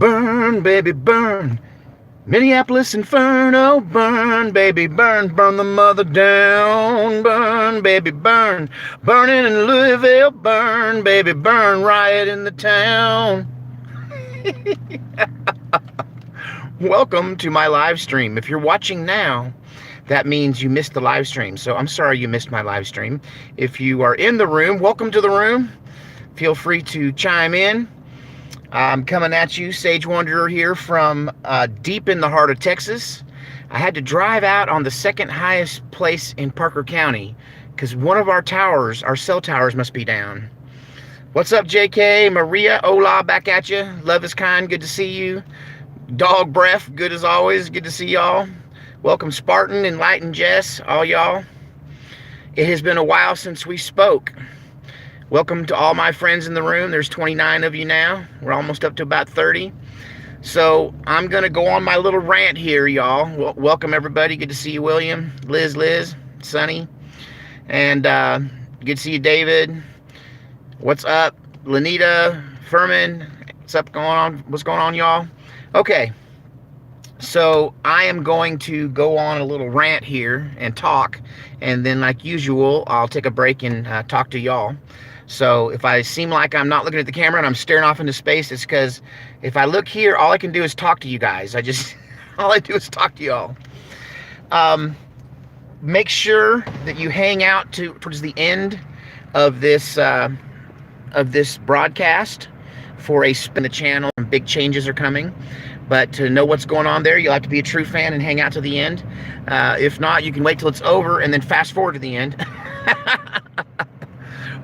Burn, baby, burn. Minneapolis Inferno, burn, baby, burn. Burn the mother down, burn, baby, burn. Burning in Louisville, burn, baby, burn. Riot in the town. Welcome to my live stream. If you're watching now, that means you missed the live stream. So I'm sorry you missed my live stream. If you are in the room, welcome to the room. Feel free to chime in. I'm coming at you, Sage Wanderer here from deep in the heart of Texas. I had to drive out on the second highest place in Parker County because one of our towers, our cell towers, must be down. What's up, JK? Maria, hola, back at you. Love is kind, good to see you. Dog breath, good as always, good to see y'all. Welcome, Spartan, Enlightened Jess, all y'all. It has been a while since we spoke. Welcome to all my friends in the room. There's 29 of you now. We're almost up to about 30. So I'm going to go on my little rant here, y'all. Welcome, everybody. Good to see you, William, Liz, Sonny. And good to see you, David. What's up, Lanita, Furman? What's going on, y'all? Okay. So I am going to go on a little rant here and talk. And then, like usual, I'll take a break and talk to y'all. So if I seem like I'm not looking at the camera and I'm staring off into space, it's because if I look here, all I can do is talk to you guys. All I do is talk to y'all. Make sure that you hang out towards the end of this broadcast for a spin the channel. Big changes are coming. But to know what's going on there, you'll have to be a true fan and hang out to the end. If not, you can wait till it's over and then fast forward to the end.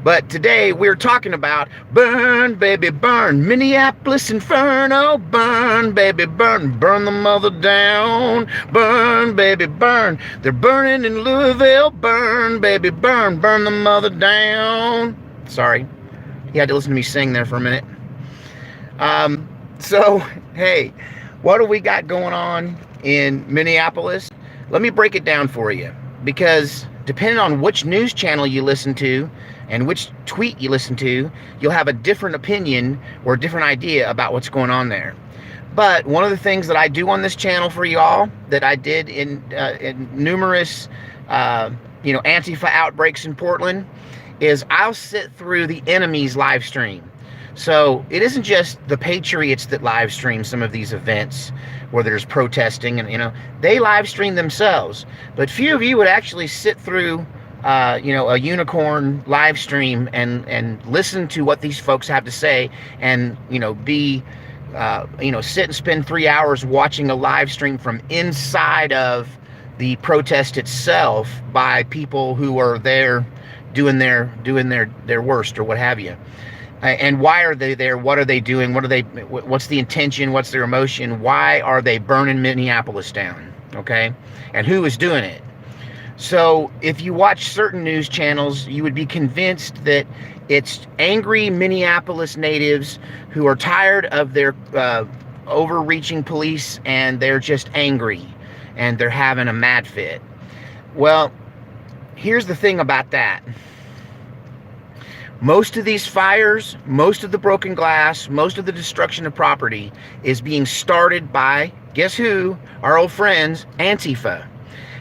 But today we're talking about burn, baby, burn. Minneapolis Inferno, burn, baby, burn. Burn the mother down, burn, baby, burn. They're burning in Louisville, burn, baby, burn. Burn the mother down. Sorry, you had to listen to me sing there for a minute. So, hey, what do we got going on in Minneapolis? Let me break it down for you, because depending on which news channel you listen to and which tweet you listen to, you'll have a different opinion or a different idea about what's going on there. But one of the things that I do on this channel for y'all, that I did in numerous, Antifa outbreaks in Portland, is I'll sit through the enemy's live stream. So it isn't just the Patriots that live stream some of these events where there's protesting, and they live stream themselves. But few of you would actually sit through a unicorn live stream and listen to what these folks have to say, and sit and spend 3 hours watching a live stream from inside of the protest itself by people who are there doing their worst or what have you. And why are they there? What are they doing? What's the intention? What's their emotion? Why are they burning Minneapolis down? Okay? And who is doing it? So if you watch certain news channels, you would be convinced that it's angry Minneapolis natives who are tired of their overreaching police, and they're just angry and they're having a mad fit. Well, here's the thing about that. Most of these fires, most of the broken glass, most of the destruction of property is being started by, guess who? Our old friends, Antifa.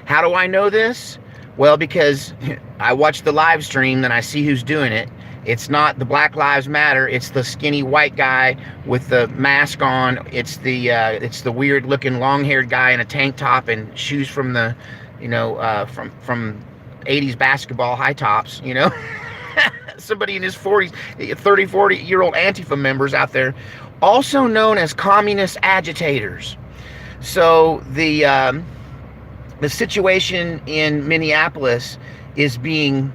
How do I know this? Well, because I watch the live stream and I see who's doing it. It's not the Black Lives Matter. It's the skinny white guy with the mask on. It's the weird looking long haired guy in a tank top and shoes from the, from 80s basketball high tops, Somebody in his 40s, 30, 40-year-old Antifa members out there, also known as communist agitators. So the situation in Minneapolis is being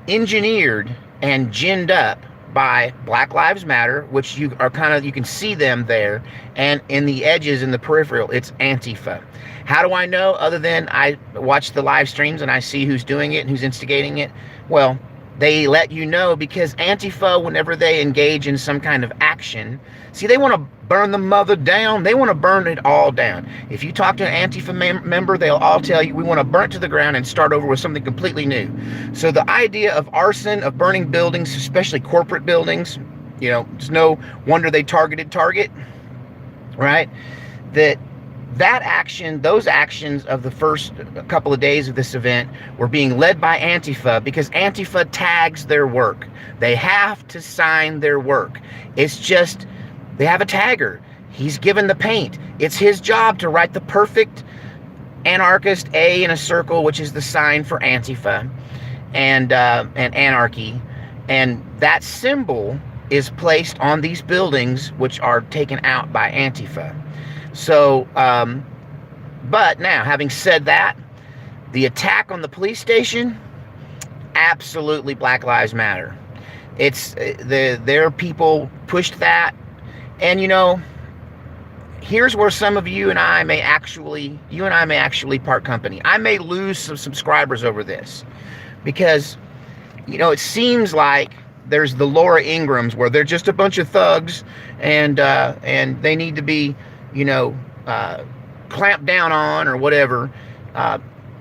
engineered and ginned up by Black Lives Matter, which you can see them there, and in the edges, in the peripheral, it's Antifa. How do I know? Other than I watch the live streams and I see who's doing it and who's instigating it. Well, they let you know, because Antifa, whenever they engage in some kind of action, see, they want to burn the mother down. They want to burn it all down. If you talk to an Antifa member, they'll all tell you, we want to burn it to the ground and start over with something completely new. So the idea of arson, of burning buildings, especially corporate buildings, it's no wonder they targeted Target. right? That action, those actions of the first couple of days of this event were being led by Antifa, because Antifa tags their work. They have to sign their work. It's just, they have a tagger. He's given the paint. It's his job to write the perfect anarchist A in a circle, which is the sign for Antifa and anarchy. And that symbol is placed on these buildings, which are taken out by Antifa. So, but now, having said that, the attack on the police station, absolutely Black Lives Matter. It's their people pushed that. And here's where some of you and I may actually part company. I may lose some subscribers over this, because it seems like there's the Laura Ingrams, where they're just a bunch of thugs, and they need to be clamped down on, or whatever,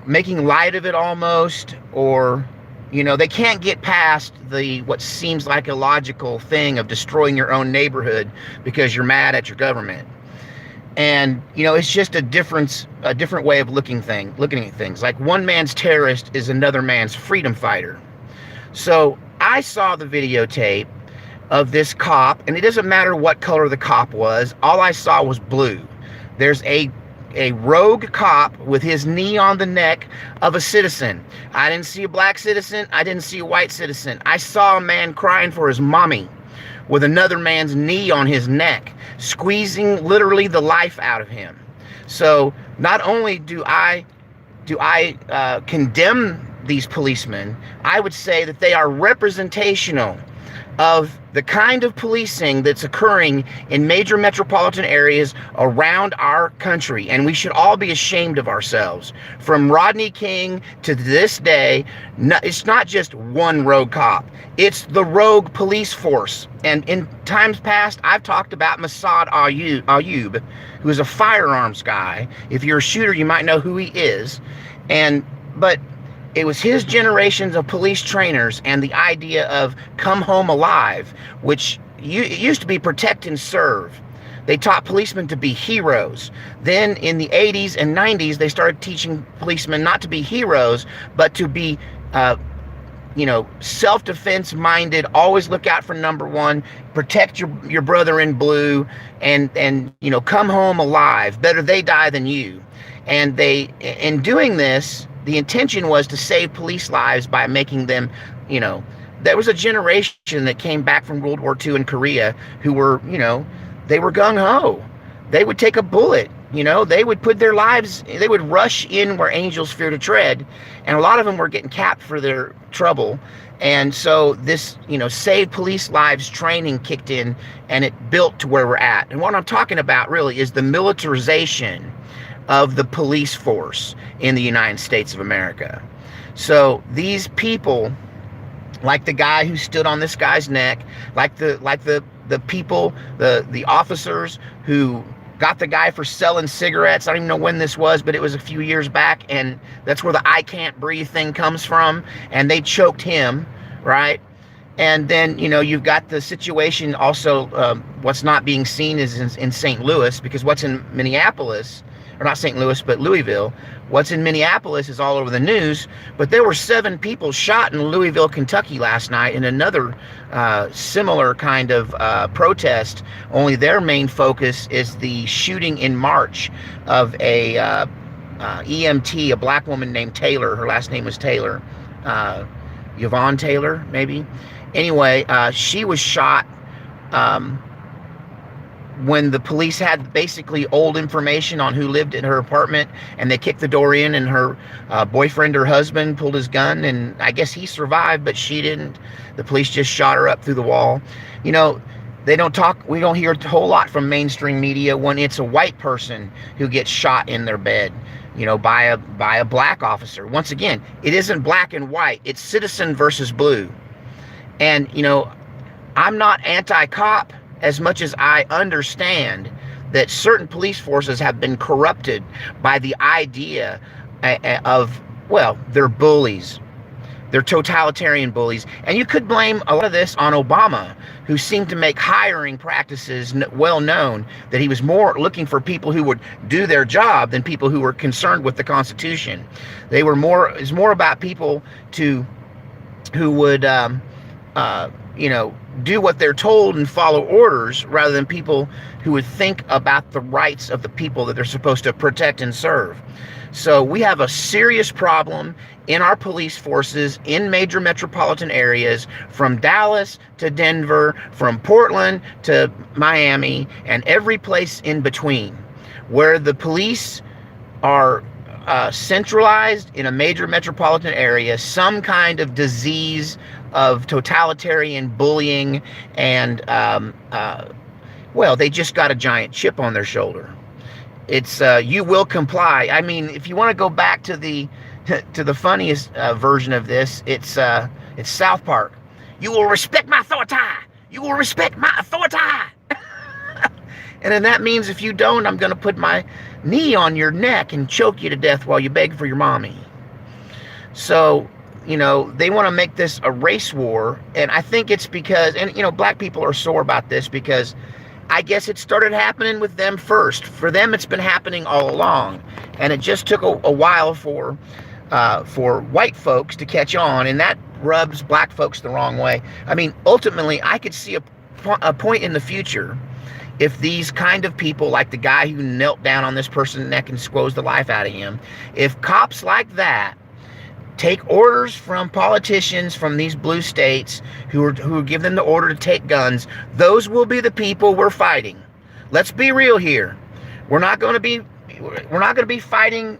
making light of it almost, or they can't get past what seems like a logical thing of destroying your own neighborhood because you're mad at your government. And it's just a different way of looking at things. Like, one man's terrorist is another man's freedom fighter. So I saw the videotape of this cop, and it doesn't matter what color the cop was. All I saw was blue. There's a rogue cop with his knee on the neck of a citizen. I didn't see a black citizen. I didn't see a white citizen. I saw a man crying for his mommy with another man's knee on his neck, squeezing literally the life out of him. So not only do I condemn these policemen, I would say that they are representational of the kind of policing that's occurring in major metropolitan areas around our country. And we should all be ashamed of ourselves. From Rodney King to this day, it's not just one rogue cop. It's the rogue police force. And in times past, I've talked about Massad Ayub, who is a firearms guy. If you're a shooter, you might know who he is. But it was his generations of police trainers and the idea of come home alive, which it used to be protect and serve. They taught policemen to be heroes. Then in the 80s and 90s, they started teaching policemen not to be heroes, but to be, self-defense minded, always look out for number one, protect your brother in blue, and come home alive. Better they die than you. And in doing this, the intention was to save police lives by making them, there was a generation that came back from World War II in Korea who were, they were gung-ho. They would take a bullet, they would put their lives, they would rush in where angels fear to tread. And a lot of them were getting capped for their trouble. And so this, save police lives training kicked in, and it built to where we're at. And what I'm talking about really is the militarization of the police force in the United States of America. So these people, like the guy who stood on this guy's neck, like the people, the officers who got the guy for selling cigarettes. I don't even know when this was, but it was a few years back, and that's where the I can't breathe thing comes from, and they choked him, right? And then, you've got the situation also, what's not being seen is in St. Louis, because what's in Minneapolis, or not St. Louis, but Louisville. What's in Minneapolis is all over the news, but there were 7 people shot in Louisville, Kentucky last night in another similar kind of protest, only their main focus is the shooting in March of a EMT, a black woman named Taylor. Her last name was Taylor. Yvonne Taylor, maybe. Anyway, she was shot when the police had basically old information on who lived in her apartment, and they kicked the door in, and her boyfriend or husband pulled his gun, and I guess he survived, but she didn't. The police just shot her up through the wall. We don't hear a whole lot from mainstream media when it's a white person who gets shot in their bed, by a black officer. Once again, it isn't black and white, it's citizen versus blue. And I'm not anti-cop, as much as I understand that certain police forces have been corrupted by the idea of, they're bullies. They're totalitarian bullies. And you could blame a lot of this on Obama, who seemed to make hiring practices well known, that he was more looking for people who would do their job than people who were concerned with the Constitution. It was more about people who would do what they're told and follow orders, rather than people who would think about the rights of the people that they're supposed to protect and serve. So we have a serious problem in our police forces in major metropolitan areas, from Dallas to Denver, from Portland to Miami, and every place in between, where the police are centralized in a major metropolitan area, some kind of disease of totalitarian bullying, and they just got a giant chip on their shoulder. It's you will comply. I mean, if you want to go back to the funniest version of this, it's South Park. You will respect my authority. You will respect my authority. And then that means if you don't, I'm going to put my knee on your neck and choke you to death while you beg for your mommy. So, they want to make this a race war. And I think it's because, black people are sore about this because I guess it started happening with them first. For them, it's been happening all along. And it just took a while for white folks to catch on. And that rubs black folks the wrong way. I mean, ultimately, I could see a point in the future, if these kind of people, like the guy who knelt down on this person's neck and squoze the life out of him, if cops like that take orders from politicians from these blue states who give them the order to take guns, those will be the people we're fighting. Let's be real here. We're not going to be fighting,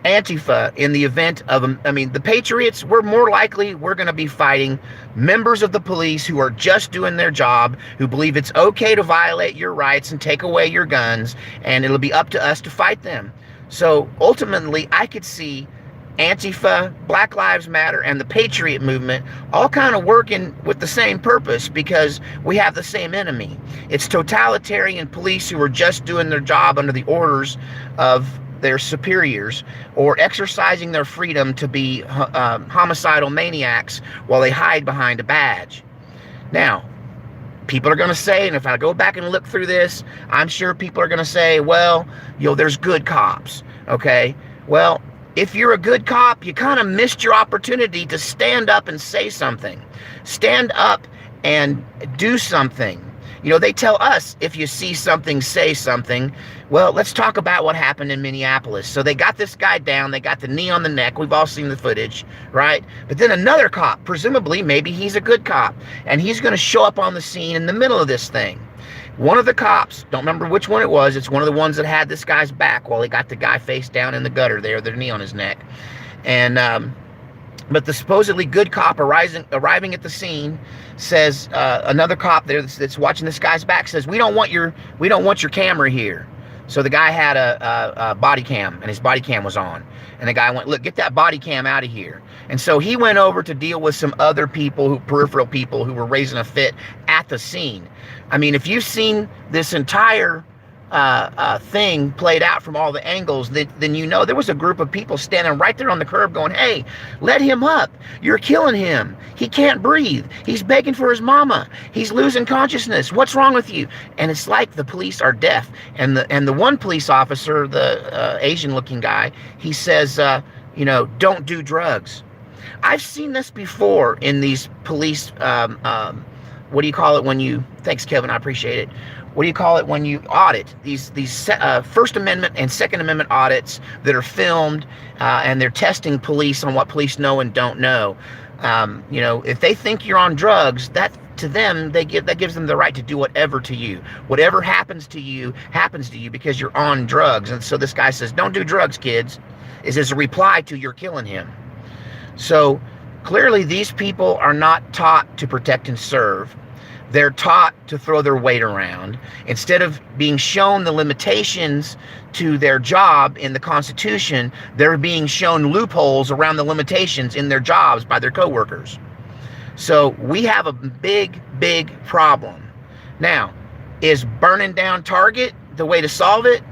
Antifa in the event of, the Patriots. We're going to be fighting members of the police who are just doing their job, who believe it's okay to violate your rights and take away your guns, and it'll be up to us to fight them. So ultimately, I could see Antifa, Black Lives Matter, and the Patriot movement all kind of working with the same purpose, because we have the same enemy. It's totalitarian police who are just doing their job under the orders of their superiors, or exercising their freedom to be homicidal maniacs while they hide behind a badge. Now, people are going to say, and if I go back and look through this, I'm sure people are going to say, well, there's good cops. Okay, well, if you're a good cop, you kind of missed your opportunity to stand up and say something. Stand up and do something. They tell us, if you see something, say something. Well, let's talk about what happened in Minneapolis. So they got this guy down, they got the knee on the neck. We've all seen the footage, right? But then another cop, presumably, maybe he's a good cop, and he's going to show up on the scene in the middle of this thing. One of the cops, don't remember which one it was, it's one of the ones that had this guy's back while he got the guy face down in the gutter there, the knee on his neck. And but the supposedly good cop arriving at the scene says, another cop there that's watching this guy's back says, we don't want your camera here. So the guy had a body cam, and his body cam was on. And the guy went, look, get that body cam out of here. And so he went over to deal with some other people, peripheral people, who were raising a fit at the scene. I mean, if you've seen this entire thing played out from all the angles, then there was a group of people standing right there on the curb going, hey, let him up. You're killing him. He can't breathe. He's begging for his mama. He's losing consciousness. What's wrong with you? And it's like the police are deaf. And the one police officer, the Asian-looking guy, he says, don't do drugs. I've seen this before in these police, what do you call it when you, thanks Kevin, I appreciate it. What do you call it when you audit these First Amendment and Second Amendment audits that are filmed, and they're testing police on what police know and don't know. If they think you're on drugs, that to them, that gives them the right to do whatever to you. Whatever happens to you because you're on drugs. And so this guy says, don't do drugs, kids, is as a reply to you're killing him. So clearly these people are not taught to protect and serve. They're taught to throw their weight around. Instead of being shown the limitations to their job in the Constitution, they're being shown loopholes around the limitations in their jobs by their coworkers. So we have a big, big problem. Now, is burning down Target the way to solve it?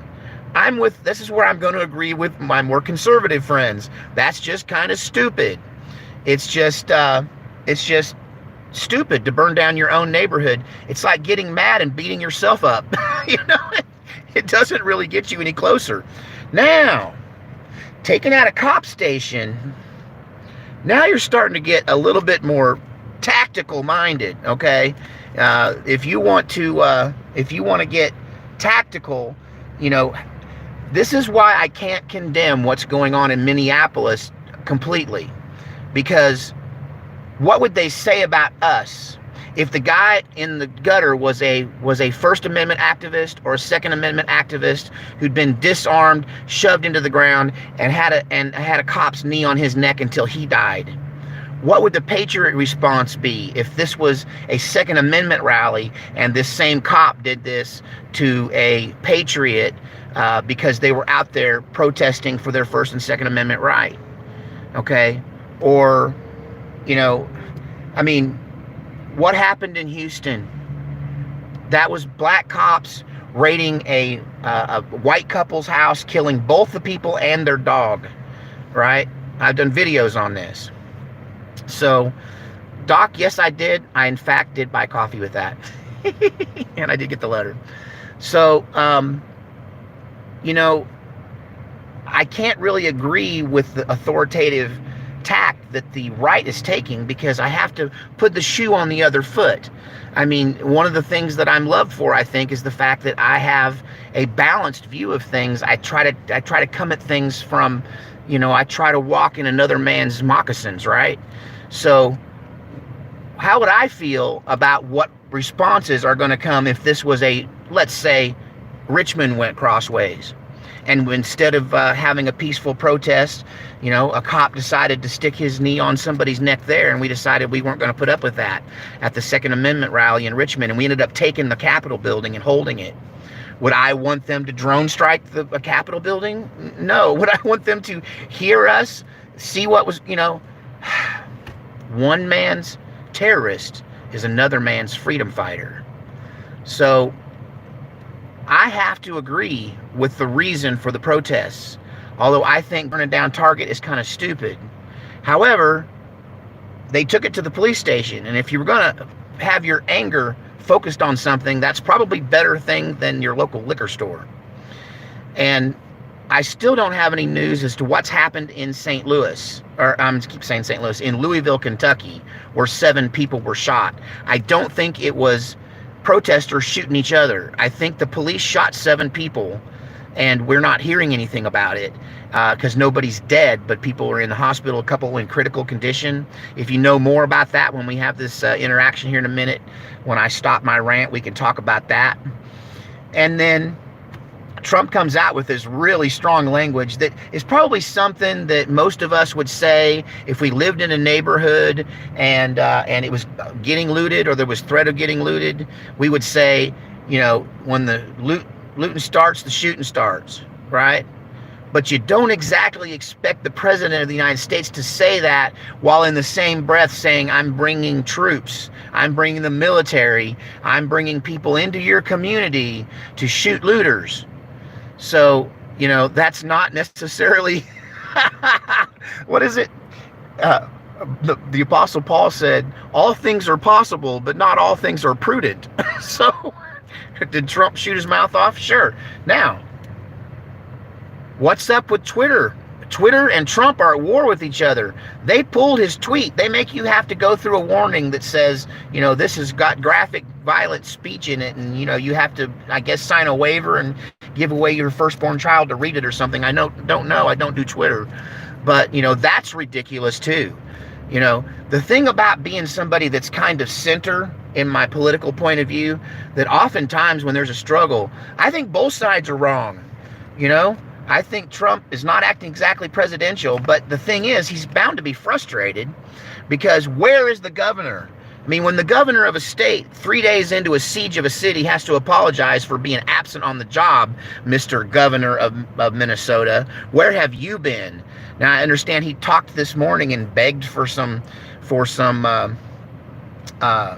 This is where I'm going to agree with my more conservative friends. That's just kind of stupid. it's just stupid to burn down your own neighborhood. It's like getting mad and beating yourself up. You know, it doesn't really get you any closer. Now, taking out a cop station, now you're starting to get a little bit more tactical minded. Okay, if you want to get tactical, you know, this is why I can't condemn what's going on in Minneapolis completely, because what would they say about us if the guy in the gutter was a First Amendment activist or a Second Amendment activist who'd been disarmed, shoved into the ground, and had a cop's knee on his neck until he died? What would the patriot response be if this was a Second Amendment rally and this same cop did this to a patriot because they were out there protesting for their First and Second Amendment right? Okay? Or, you know, I mean, what happened in Houston? That was black cops raiding a white couple's house, killing both the people and their dog, right? I've done videos on this. So, Doc, yes, I did. I, in fact, did buy coffee with that. And I did get the letter. So, you know, I can't really agree with the authoritative tact that the right is taking, because I have to put the shoe on the other foot. I mean, one of the things that I'm loved for, I think, is the fact that I have a balanced view of things. I try to come at things from, you know, I try to walk in another man's moccasins, right? So how would I feel about what responses are going to come if this was let's say, Richmond went crossways, and instead of having a peaceful protest, you know, a cop decided to stick his knee on somebody's neck there, and we decided we weren't going to put up with that at the Second Amendment rally in Richmond, and we ended up taking the Capitol building and holding it. Would I want them to drone strike the Capitol building? No. Would I want them to hear us, see what was, you know, one man's terrorist is another man's freedom fighter. So I have to agree with the reason for the protests, although I think burning down Target is kind of stupid. However, they took it to the police station, and if you were going to have your anger focused on something, that's probably better thing than your local liquor store. And I still don't have any news as to what's happened in St. Louis, or I keep saying St. Louis, in Louisville, Kentucky, where 7 people were shot. I don't think it was protesters shooting each other. I think the police shot 7 people, and we're not hearing anything about it because nobody's dead, but people are in the hospital, a couple in critical condition. If you know more about that when we have this interaction here in a minute, when I stop my rant, we can talk about that. And then Trump comes out with this really strong language that is probably something that most of us would say if we lived in a neighborhood and it was getting looted, or there was threat of getting looted. We would say, you know, when the looting starts, the shooting starts, right? But you don't exactly expect the president of the United States to say that while in the same breath saying, I'm bringing troops, I'm bringing the military, I'm bringing people into your community to shoot looters. So, you know, that's not necessarily, what is it? The Apostle Paul said, all things are possible, but not all things are prudent. So, did Trump shoot his mouth off? Sure. Now, what's up with Twitter? Twitter and Trump are at war with each other. They pulled his tweet. They make you have to go through a warning that says, you know, this has got graphic, violent speech in it, and, you know, you have to, I guess, sign a waiver and give away your firstborn child to read it or something. I don't know. I don't do Twitter. But, you know, that's ridiculous too. You know, the thing about being somebody that's kind of center in my political point of view, that oftentimes when there's a struggle, I think both sides are wrong. You know, I think Trump is not acting exactly presidential, but the thing is, he's bound to be frustrated, because where is the governor? I mean, when the governor of a state, 3 days into a siege of a city, has to apologize for being absent on the job, Mr. Governor of Minnesota, where have you been? Now, I understand he talked this morning and begged for some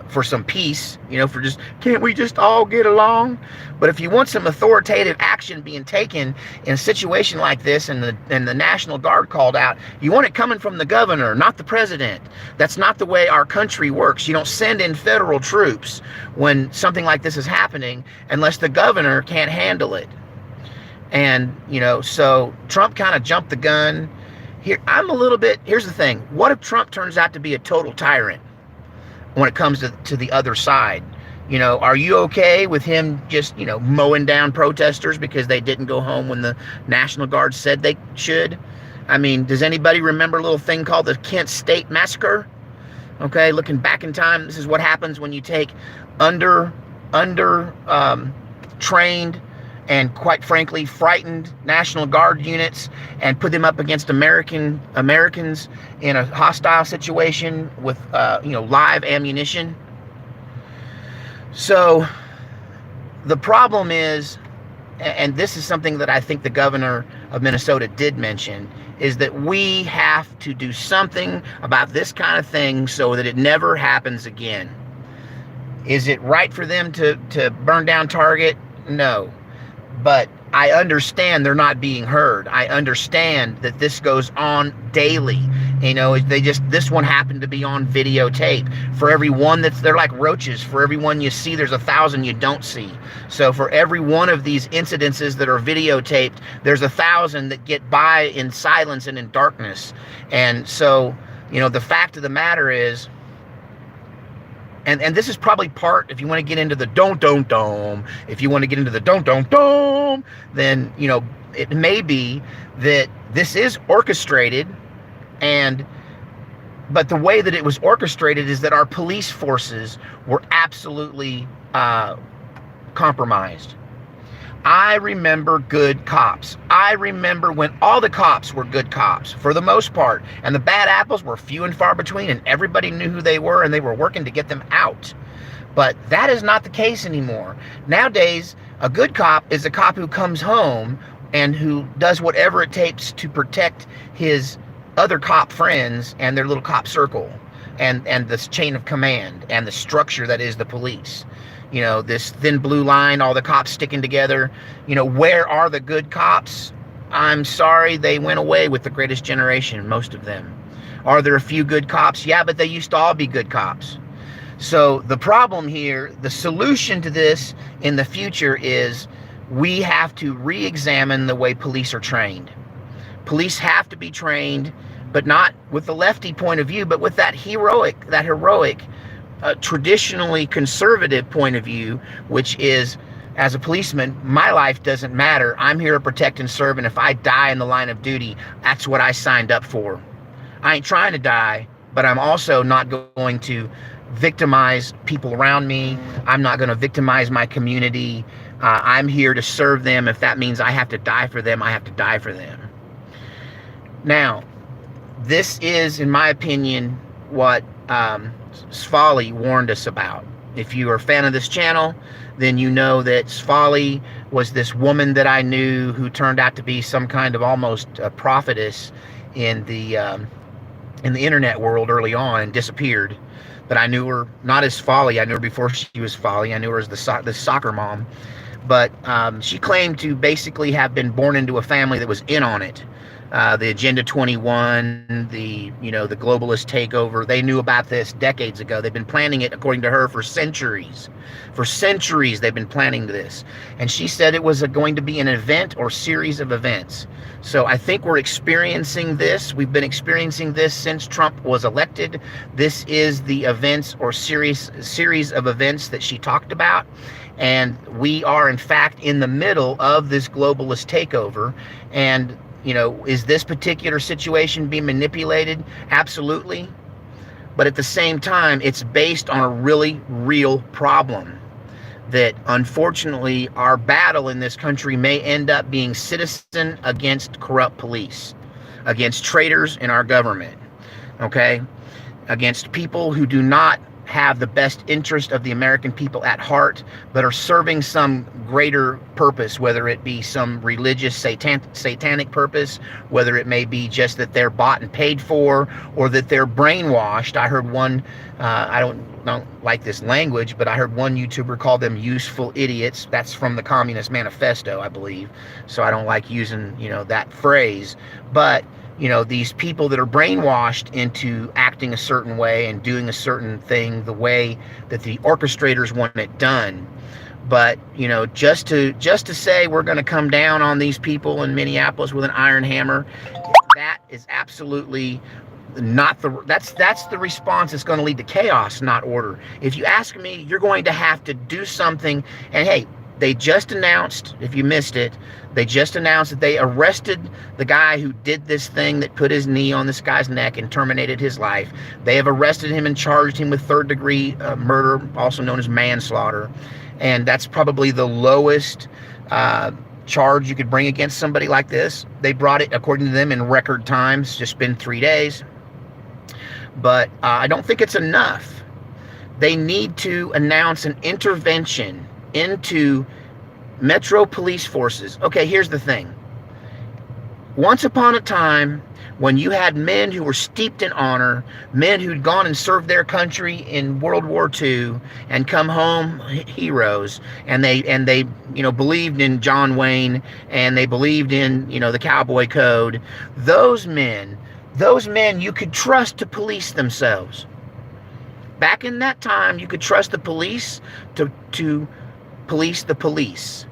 for some peace, for just, can't we just all get along? But if you want some authoritative action being taken in a situation like this, and the National Guard called out, you want it coming from the governor, not the president. That's not the way our country works. You don't send in federal troops when something like this is happening unless the governor can't handle it. And, so Trump kind of jumped the gun. Here's the thing. What if Trump turns out to be a total tyrant when it comes to the other side? Are you okay with him just, mowing down protesters because they didn't go home when the National Guard said they should? I mean, does anybody remember a little thing called the Kent State Massacre? Okay, looking back in time, this is what happens when you take trained and, quite frankly, frightened National Guard units and put them up against Americans in a hostile situation with live ammunition. So the problem is, and this is something that I think the governor of Minnesota did mention, is that we have to do something about this kind of thing so that it never happens again. Is it right for them to burn down Target? No. But I understand they're not being heard. I understand that this goes on daily. This one happened to be on videotape. For every one they're like roaches. For every one you see, there's 1,000 you don't see. So for every one of these incidences that are videotaped, there's 1,000 that get by in silence and in darkness. And so, the fact of the matter is, and this is probably part, if you want to get into the don't, if you want to get into the don't, then, it may be that this is orchestrated, but the way that it was orchestrated is that our police forces were absolutely compromised. I remember good cops. I remember when all the cops were good cops, for the most part, and the bad apples were few and far between, and everybody knew who they were, and they were working to get them out. But that is not the case anymore. Nowadays, a good cop is a cop who comes home and who does whatever it takes to protect his other cop friends and their little cop circle, and this chain of command and the structure that is the police. This thin blue line, all the cops sticking together. Where are the good cops? I'm sorry, they went away with the Greatest Generation, most of them. Are there a few good cops? Yeah, but they used to all be good cops. So the problem here, the solution to this in the future is we have to re-examine the way police are trained. Police have to be trained, but not with the lefty point of view, but with that heroic, traditionally conservative point of view, which is, as a policeman, my life doesn't matter. I'm here to protect and serve, and if I die in the line of duty, that's what I signed up for. I ain't trying to die, but I'm also not going to victimize people around me. I'm not going to victimize my community. I'm here to serve them. If that means I have to die for them, I have to die for them. Now, this is, in my opinion, what Sfali warned us about. If you are a fan of this channel, then you know that Sfali was this woman that I knew who turned out to be some kind of almost prophetess in the internet world early on, and disappeared. But I knew her not as Sfali. I knew her before she was Sfali. I knew her as the soccer mom. But she claimed to basically have been born into a family that was in on it. The Agenda 21, the globalist takeover. They knew about this decades ago. They've been planning it, according to her, for centuries. For centuries, they've been planning this. And she said it was going to be an event or series of events. So I think we're experiencing this. We've been experiencing this since Trump was elected. This is the events or series of events that she talked about. And we are, in fact, in the middle of this globalist takeover. And is this particular situation being manipulated? Absolutely. But at the same time, it's based on a really real problem that, unfortunately, our battle in this country may end up being citizen against corrupt police, against traitors in our government, okay? Against people who do not have the best interest of the American people at heart, but are serving some greater purpose, whether it be some religious satanic purpose, whether it may be just that they're bought and paid for, or that they're brainwashed. I heard one, don't like this language, but I heard one YouTuber call them useful idiots. That's from the Communist Manifesto, I believe. So I don't like using, that phrase. But, these people that are brainwashed into acting a certain way and doing a certain thing the way that the orchestrators want it done. But, just to say we're going to come down on these people in Minneapolis with an iron hammer, that is absolutely not that's the response that's going to lead to chaos, not order. If you ask me, you're going to have to do something. And hey, they just announced, if you missed it, they just announced that they arrested the guy who did this thing that put his knee on this guy's neck and terminated his life. They have arrested him and charged him with third-degree murder, also known as manslaughter. And that's probably the lowest charge you could bring against somebody like this. They brought it, according to them, in record time. It's just been 3 days. But I don't think it's enough. They need to announce an intervention into Metro police forces. Okay, here's the thing. Once upon a time, when you had men who were steeped in honor, men who'd gone and served their country in World War II and come home heroes, and they believed in John Wayne, and they believed in the cowboy code, those men you could trust to police themselves. Back in that time, you could trust the police to police the police.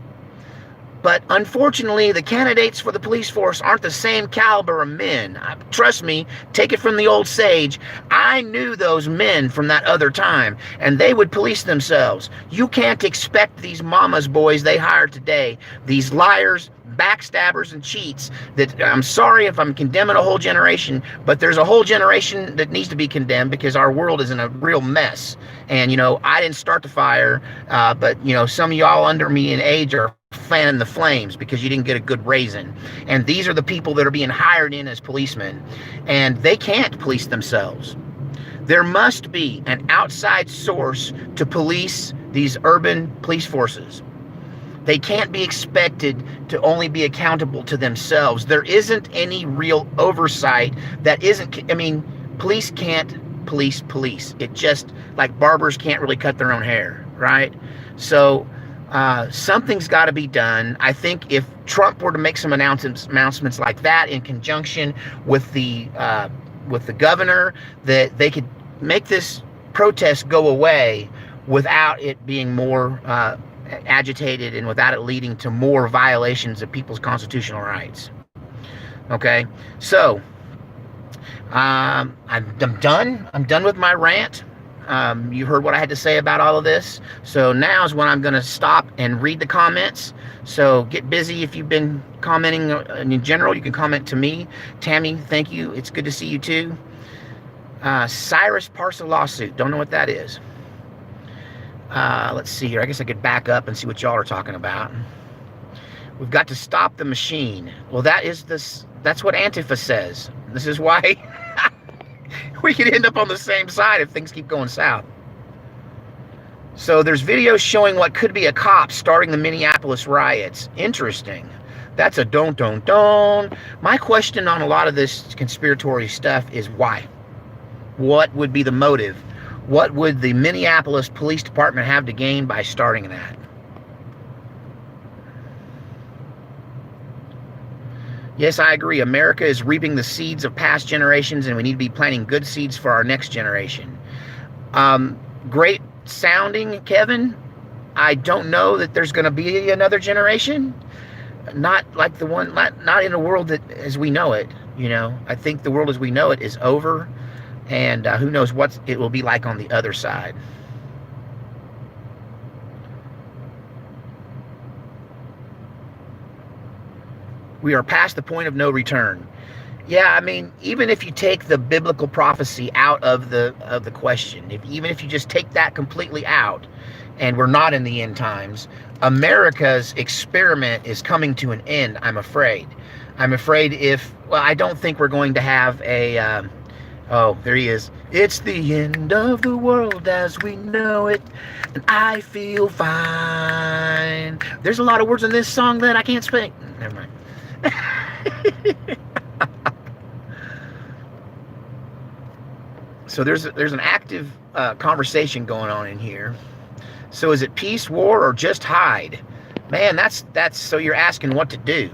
But unfortunately, the candidates for the police force aren't the same caliber of men. Trust me, take it from the old sage. I knew those men from that other time, and they would police themselves. You can't expect these mama's boys they hire today, these liars, backstabbers, and cheats, that I'm sorry if I'm condemning a whole generation, but there's a whole generation that needs to be condemned because our world is in a real mess. And, I didn't start the fire, but, some of y'all under me in age are fanning the flames because you didn't get a good raising. And these are the people that are being hired in as policemen, and they can't police themselves. There must be an outside source to police these urban police forces. They can't be expected to only be accountable to themselves. There isn't any real oversight that isn't, police can't police. It just, like barbers can't really cut their own hair, right? So something's got to be done. I think if Trump were to make some announcements like that in conjunction with the governor, that they could make this protest go away without it being more agitated and without it leading to more violations of people's constitutional rights. Okay, so I'm done. I'm done with my rant. You heard what I had to say about all of this. So now is when I'm going to stop and read the comments. So get busy. If you've been commenting in general, you can comment to me. Tammy, thank you. It's good to see you too. Cyrus Parsa lawsuit. Don't know what that is. Let's see here. I guess I could back up and see what y'all are talking about. We've got to stop the machine. Well, that's what Antifa says. This is why we could end up on the same side if things keep going south. So there's videos showing what could be a cop starting the Minneapolis riots. Interesting. That's a don't. My question on a lot of this conspiratory stuff is why? What would be the motive? What would the Minneapolis Police Department have to gain by starting that? Yes, I agree. America is reaping the seeds of past generations, and we need to be planting good seeds for our next generation. Great sounding, Kevin. I don't know that there's going to be another generation. Not like the one, not in a world that as we know it. I think the world as we know it is over. And who knows what it will be like on the other side. We are past the point of no return. Yeah, even if you take the biblical prophecy out of the question, even if you just take that completely out, and we're not in the end times, America's experiment is coming to an end, I'm afraid. I don't think we're going to have a... oh, there he is. It's the end of the world as we know it, and I feel fine. There's a lot of words in this song that I can't speak. Never mind. So So there's an active conversation going on in here. So is it peace, war, or just hide? Man, that's so you're asking what to do.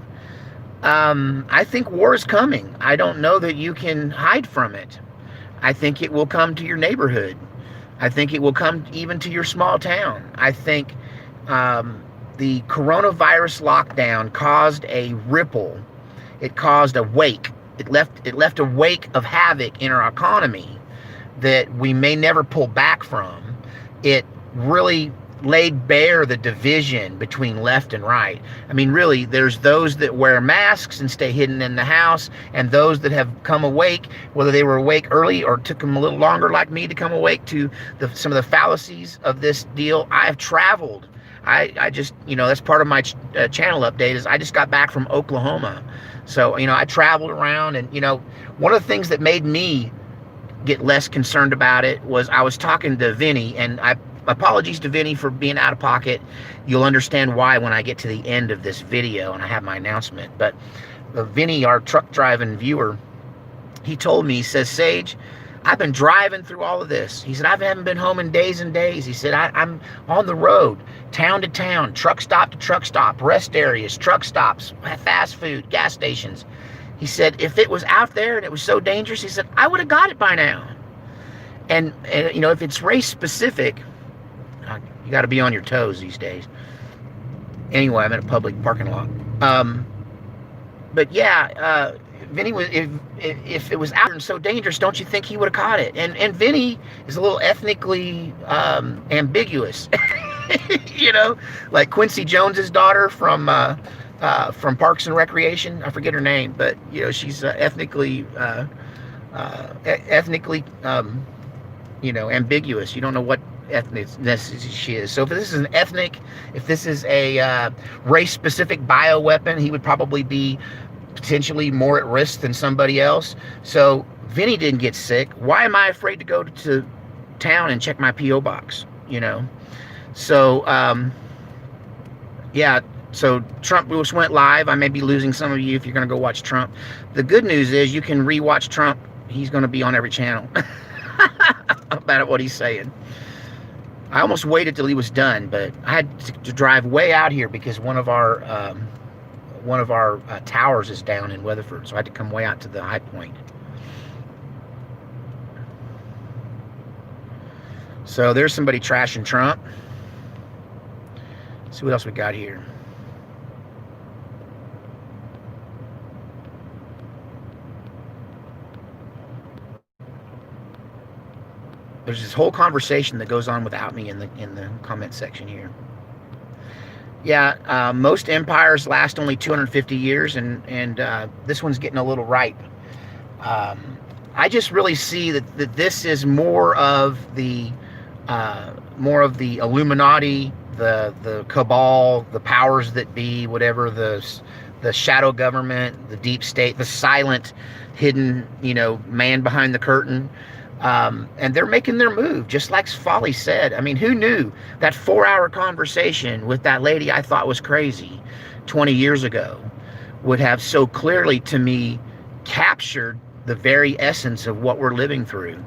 I think war is coming. I don't know that you can hide from it. I think it will come to your neighborhood. I think it will come even to your small town. I think the coronavirus lockdown caused a ripple. It caused a wake. It left a wake of havoc in our economy that we may never pull back from. It really laid bare the division between left and right. I mean, really, there's those that wear masks and stay hidden in the house, and those that have come awake, whether they were awake early or took them a little longer like me to come awake to some of the fallacies of this deal. I've traveled. I just, that's part of my channel update is I just got back from Oklahoma. So, I traveled around, and, one of the things that made me get less concerned about it was I was talking to Vinny, and apologies to Vinny for being out of pocket. You'll understand why when I get to the end of this video and I have my announcement. But Vinny, our truck driving viewer, he told me, he says, Sage, I've been driving through all of this. He said, I haven't been home in days and days. He said, I'm on the road, town to town, truck stop to truck stop, rest areas, truck stops, fast food, gas stations. He said, if it was out there and it was so dangerous, he said, I would have got it by now. And if it's race specific, you got to be on your toes these days. Anyway, I'm in a public parking lot. But yeah, Vinny was, if it was out and so dangerous, don't you think he would have caught it? And Vinny is a little ethnically ambiguous. Like Quincy Jones's daughter from Parks and Recreation. I forget her name, but she's ethnically ambiguous. You don't know what ethnicity she is. So if this is if this is a race-specific bioweapon, he would probably be potentially more at risk than somebody else. So Vinny didn't get sick. Why am I afraid to go to town and check my P.O. box? So yeah. So Trump just went live. I may be losing some of you if you're going to go watch Trump. The good news is you can rewatch Trump. He's going to be on every channel about what he's saying. I almost waited till he was done, but I had to drive way out here because one of our towers is down in Weatherford, so I had to come way out to the high point. So there's somebody trashing Trump. Let's see what else we got here. There's this whole conversation that goes on without me in the comment section here. Yeah, most empires last only 250 years, and this one's getting a little ripe. I just really see that this is more of the Illuminati, the cabal, the powers that be, whatever, the shadow government, the deep state, the silent, hidden, man behind the curtain. And they're making their move, just like Folly said. I mean, who knew that 4-hour conversation with that lady I thought was crazy 20 years ago would have so clearly, to me, captured the very essence of what we're living through.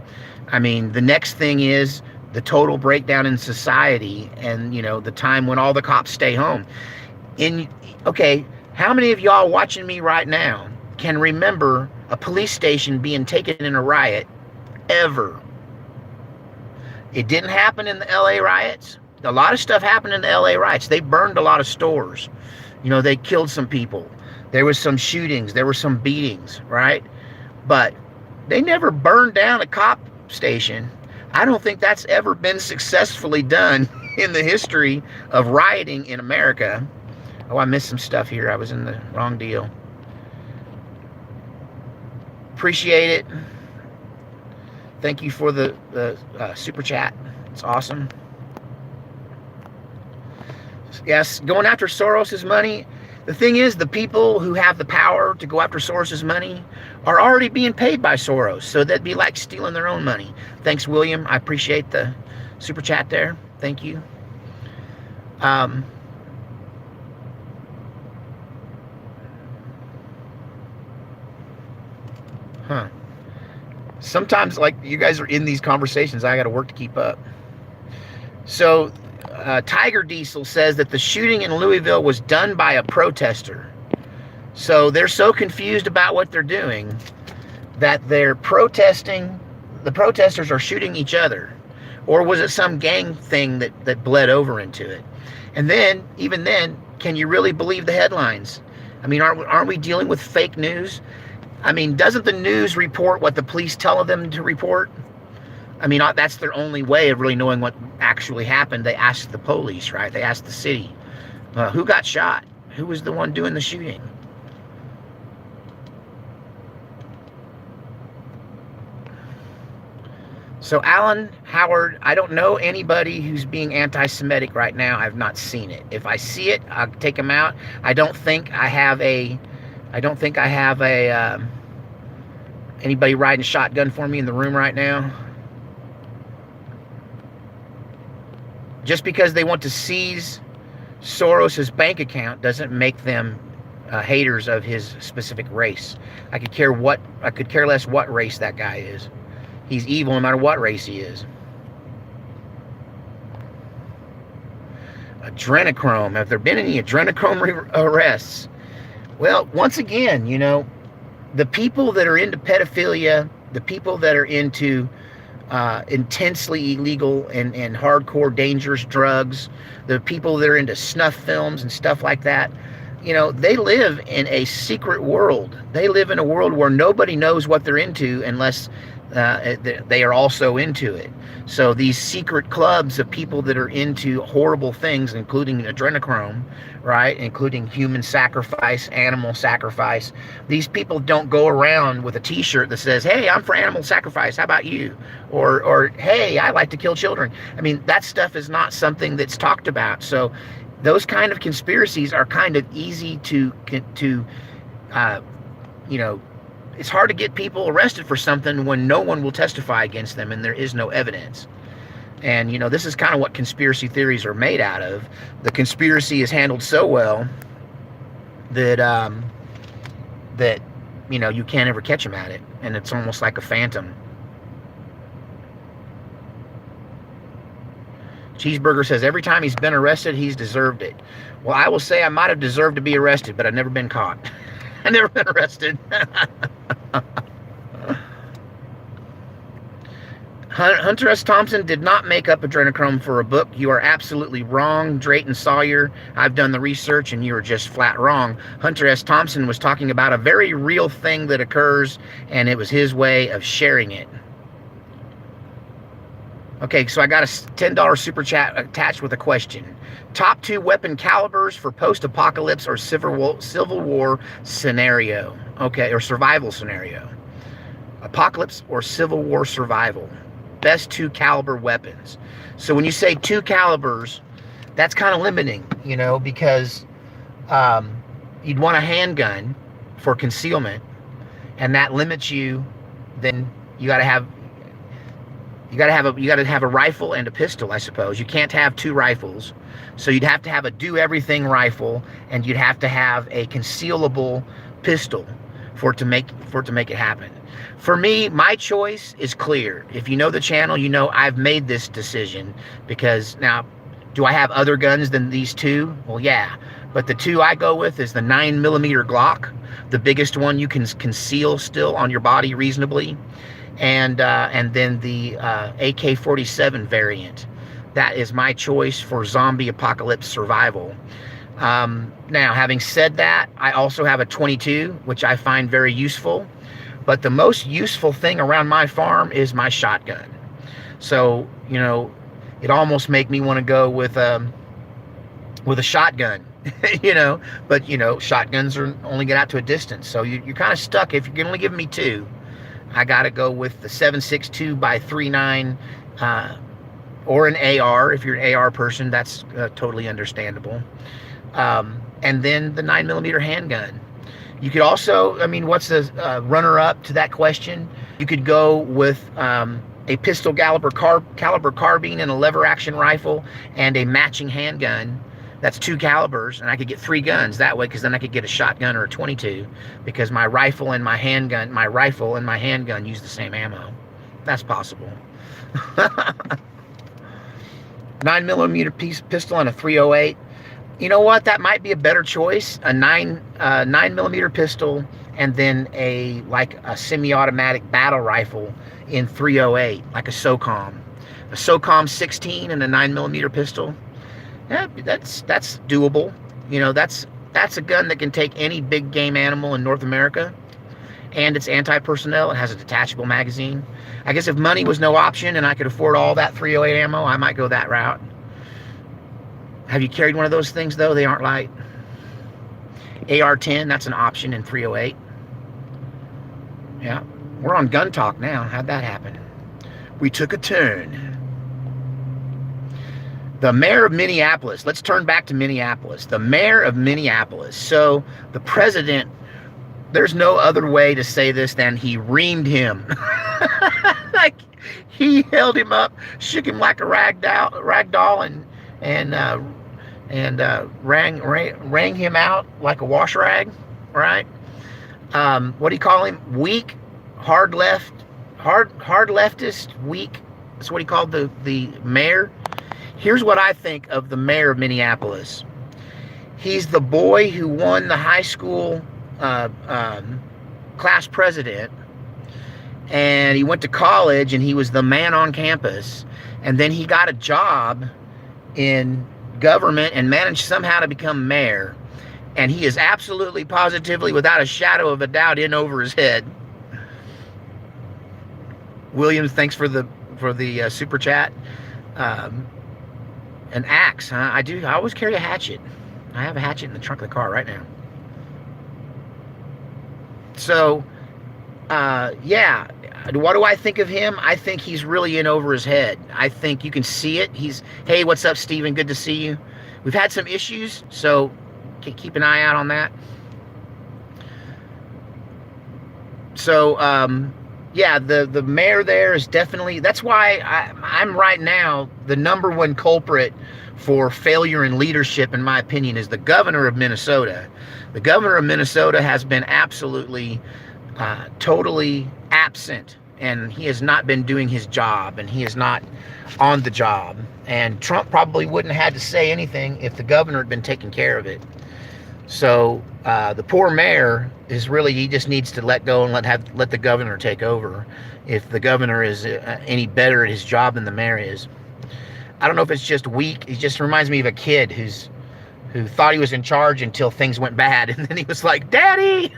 I mean, the next thing is the total breakdown in society, and, the time when all the cops stay home. Okay, how many of y'all watching me right now can remember a police station being taken in a riot ever? It didn't happen in the LA riots. A lot of stuff happened in the LA riots. They burned a lot of stores. They killed some people. There was some shootings. There were some beatings, right? But they never burned down a cop station. I don't think that's ever been successfully done in the history of rioting in America. Oh, I missed some stuff here. I was in the wrong deal. Appreciate it. Thank you for the super chat. It's awesome. Yes, going after Soros's money. The thing is, the people who have the power to go after Soros's money are already being paid by Soros. So that'd be like stealing their own money. Thanks, William. I appreciate the super chat there. Thank you. Sometimes, like, you guys are in these conversations, I got to work to keep up. So, Tiger Diesel says that the shooting in Louisville was done by a protester. So they're so confused about what they're doing that they're protesting. The protesters are shooting each other. Or was it some gang thing that bled over into it? And then, even then, can you really believe the headlines? I mean, aren't we dealing with fake news? I mean, doesn't the news report what the police tell them to report? I mean, that's their only way of really knowing what actually happened. They asked the police, right? They asked the city. Who got shot? Who was the one doing the shooting? So Alan Howard, I don't know anybody who's being anti-Semitic right now. I've not seen it. If I see it, I'll take them out. I don't think I have a anybody riding shotgun for me in the room right now. Just because they want to seize Soros's bank account doesn't make them haters of his specific race. I could care less what race that guy is. He's evil no matter what race he is. Adrenochrome. Have there been any adrenochrome arrests? Well, once again, you know, the people that are into pedophilia, the people that are into intensely illegal and hardcore dangerous drugs, the people that are into snuff films and stuff like that, you know, they live in a secret world. They live in a world where nobody knows what they're into unless they are also into it. So these secret clubs of people that are into horrible things, including adrenochrome, right, including human sacrifice, animal sacrifice, these people don't go around with a t-shirt that says, hey, I'm for animal sacrifice, how about you? Or hey, I like to kill children. I mean, that stuff is not something that's talked about. So those kind of conspiracies are kind of easy to you know, it's hard to get people arrested for something when no one will testify against them and there is no evidence. And, you know, this is kind of what conspiracy theories are made out of. The conspiracy is handled so well that, that, you know, you can't ever catch them at it. And it's almost like a phantom. Cheeseburger says, every time he's been arrested, he's deserved it. Well, I will say I might have deserved to be arrested, but I've never been caught. I've never been arrested. Hunter S. Thompson did not make up adrenochrome for a book. You are absolutely wrong, Drayton Sawyer. I've done the research and you are just flat wrong. Hunter S. Thompson was talking about a very real thing that occurs, and it was his way of sharing it. Okay, so I got a $10 super chat attached with a question. Top 2 weapon calibers for post-apocalypse or Civil War scenario. Okay, or survival scenario. Apocalypse or Civil War survival. Best 2 caliber weapons. So when you say 2 calibers, that's kind of limiting, you know, because you'd want a handgun for concealment, and that limits you. Then you got to have a rifle and a pistol, I suppose. You can't have 2 rifles. So you'd have to have a do-everything rifle, and you'd have to have a concealable pistol for it to make it happen. For me, my choice is clear. If you know the channel, you know I've made this decision, because now, do I have other guns than these 2? Well, yeah. But the 2 I go with is the 9mm Glock, the biggest one you can conceal still on your body reasonably, and then the AK-47 variant. That is my choice for zombie apocalypse survival. Now, having said that, I also have a 22, which I find very useful. But the most useful thing around my farm is my shotgun. So, you know, it almost make me want to go with a shotgun, you know. But, you know, shotguns only get out to a distance. So you're kind of stuck. If you're only giving me 2, I got to go with the 7.62 by 3.9, or an AR. If you're an AR person, that's totally understandable. And then the 9mm handgun. You could also, I mean, what's the runner-up to that question? You could go with a pistol caliber carbine and a lever-action rifle and a matching handgun That's 2 calibers, and I could get 3 guns that way, because then I could get a shotgun or a 22, because my rifle and my handgun use the same ammo. That's possible. 9mm pistol and a 308. You know what? That might be a better choice. A 9mm pistol, and then a semi-automatic battle rifle in 308, like a SOCOM. A SOCOM 16 and a 9mm pistol. Yeah, that's doable. You know, that's a gun that can take any big game animal in North America, and it's anti-personnel. It has a detachable magazine. I guess if money was no option and I could afford all that 308 ammo, I might go that route. Have you carried one of those things, though? They aren't light. AR-10, that's an option in 308. Yeah, we're on gun talk now. How'd that happen? We took a turn. The mayor of Minneapolis. Let's turn back to Minneapolis. The mayor of Minneapolis. So the president, there's no other way to say this than he reamed him. Like, he held him up, shook him like a rag doll, and rang him out like a wash rag, right? What do you call him? Weak, hard leftist, weak. That's what he called the mayor. Here's what I think of the mayor of Minneapolis. He's the boy who won the high school class president, and he went to college, and he was the man on campus, and then he got a job in government and managed somehow to become mayor, and he is absolutely, positively, without a shadow of a doubt, in over his head. Williams, thanks for the super chat. An axe, huh? I always carry a hatchet. I have a hatchet in the trunk of the car right now. So, yeah. What do I think of him? I think he's really in over his head. I think you can see it. Hey, what's up, Steven? Good to see you. We've had some issues, so keep an eye out on that. So, yeah, the mayor there is definitely, that's why I'm right now, the number one culprit for failure in leadership, in my opinion, is the governor of Minnesota. The governor of Minnesota has been absolutely, totally absent, and he has not been doing his job, and he is not on the job. And Trump probably wouldn't have had to say anything if the governor had been taking care of it. So the poor mayor is really, he just needs to let go and let the governor take over, if the governor is any better at his job than the mayor is. I don't know if it's just weak. It just reminds me of a kid who thought he was in charge until things went bad, and then he was like, "Daddy!"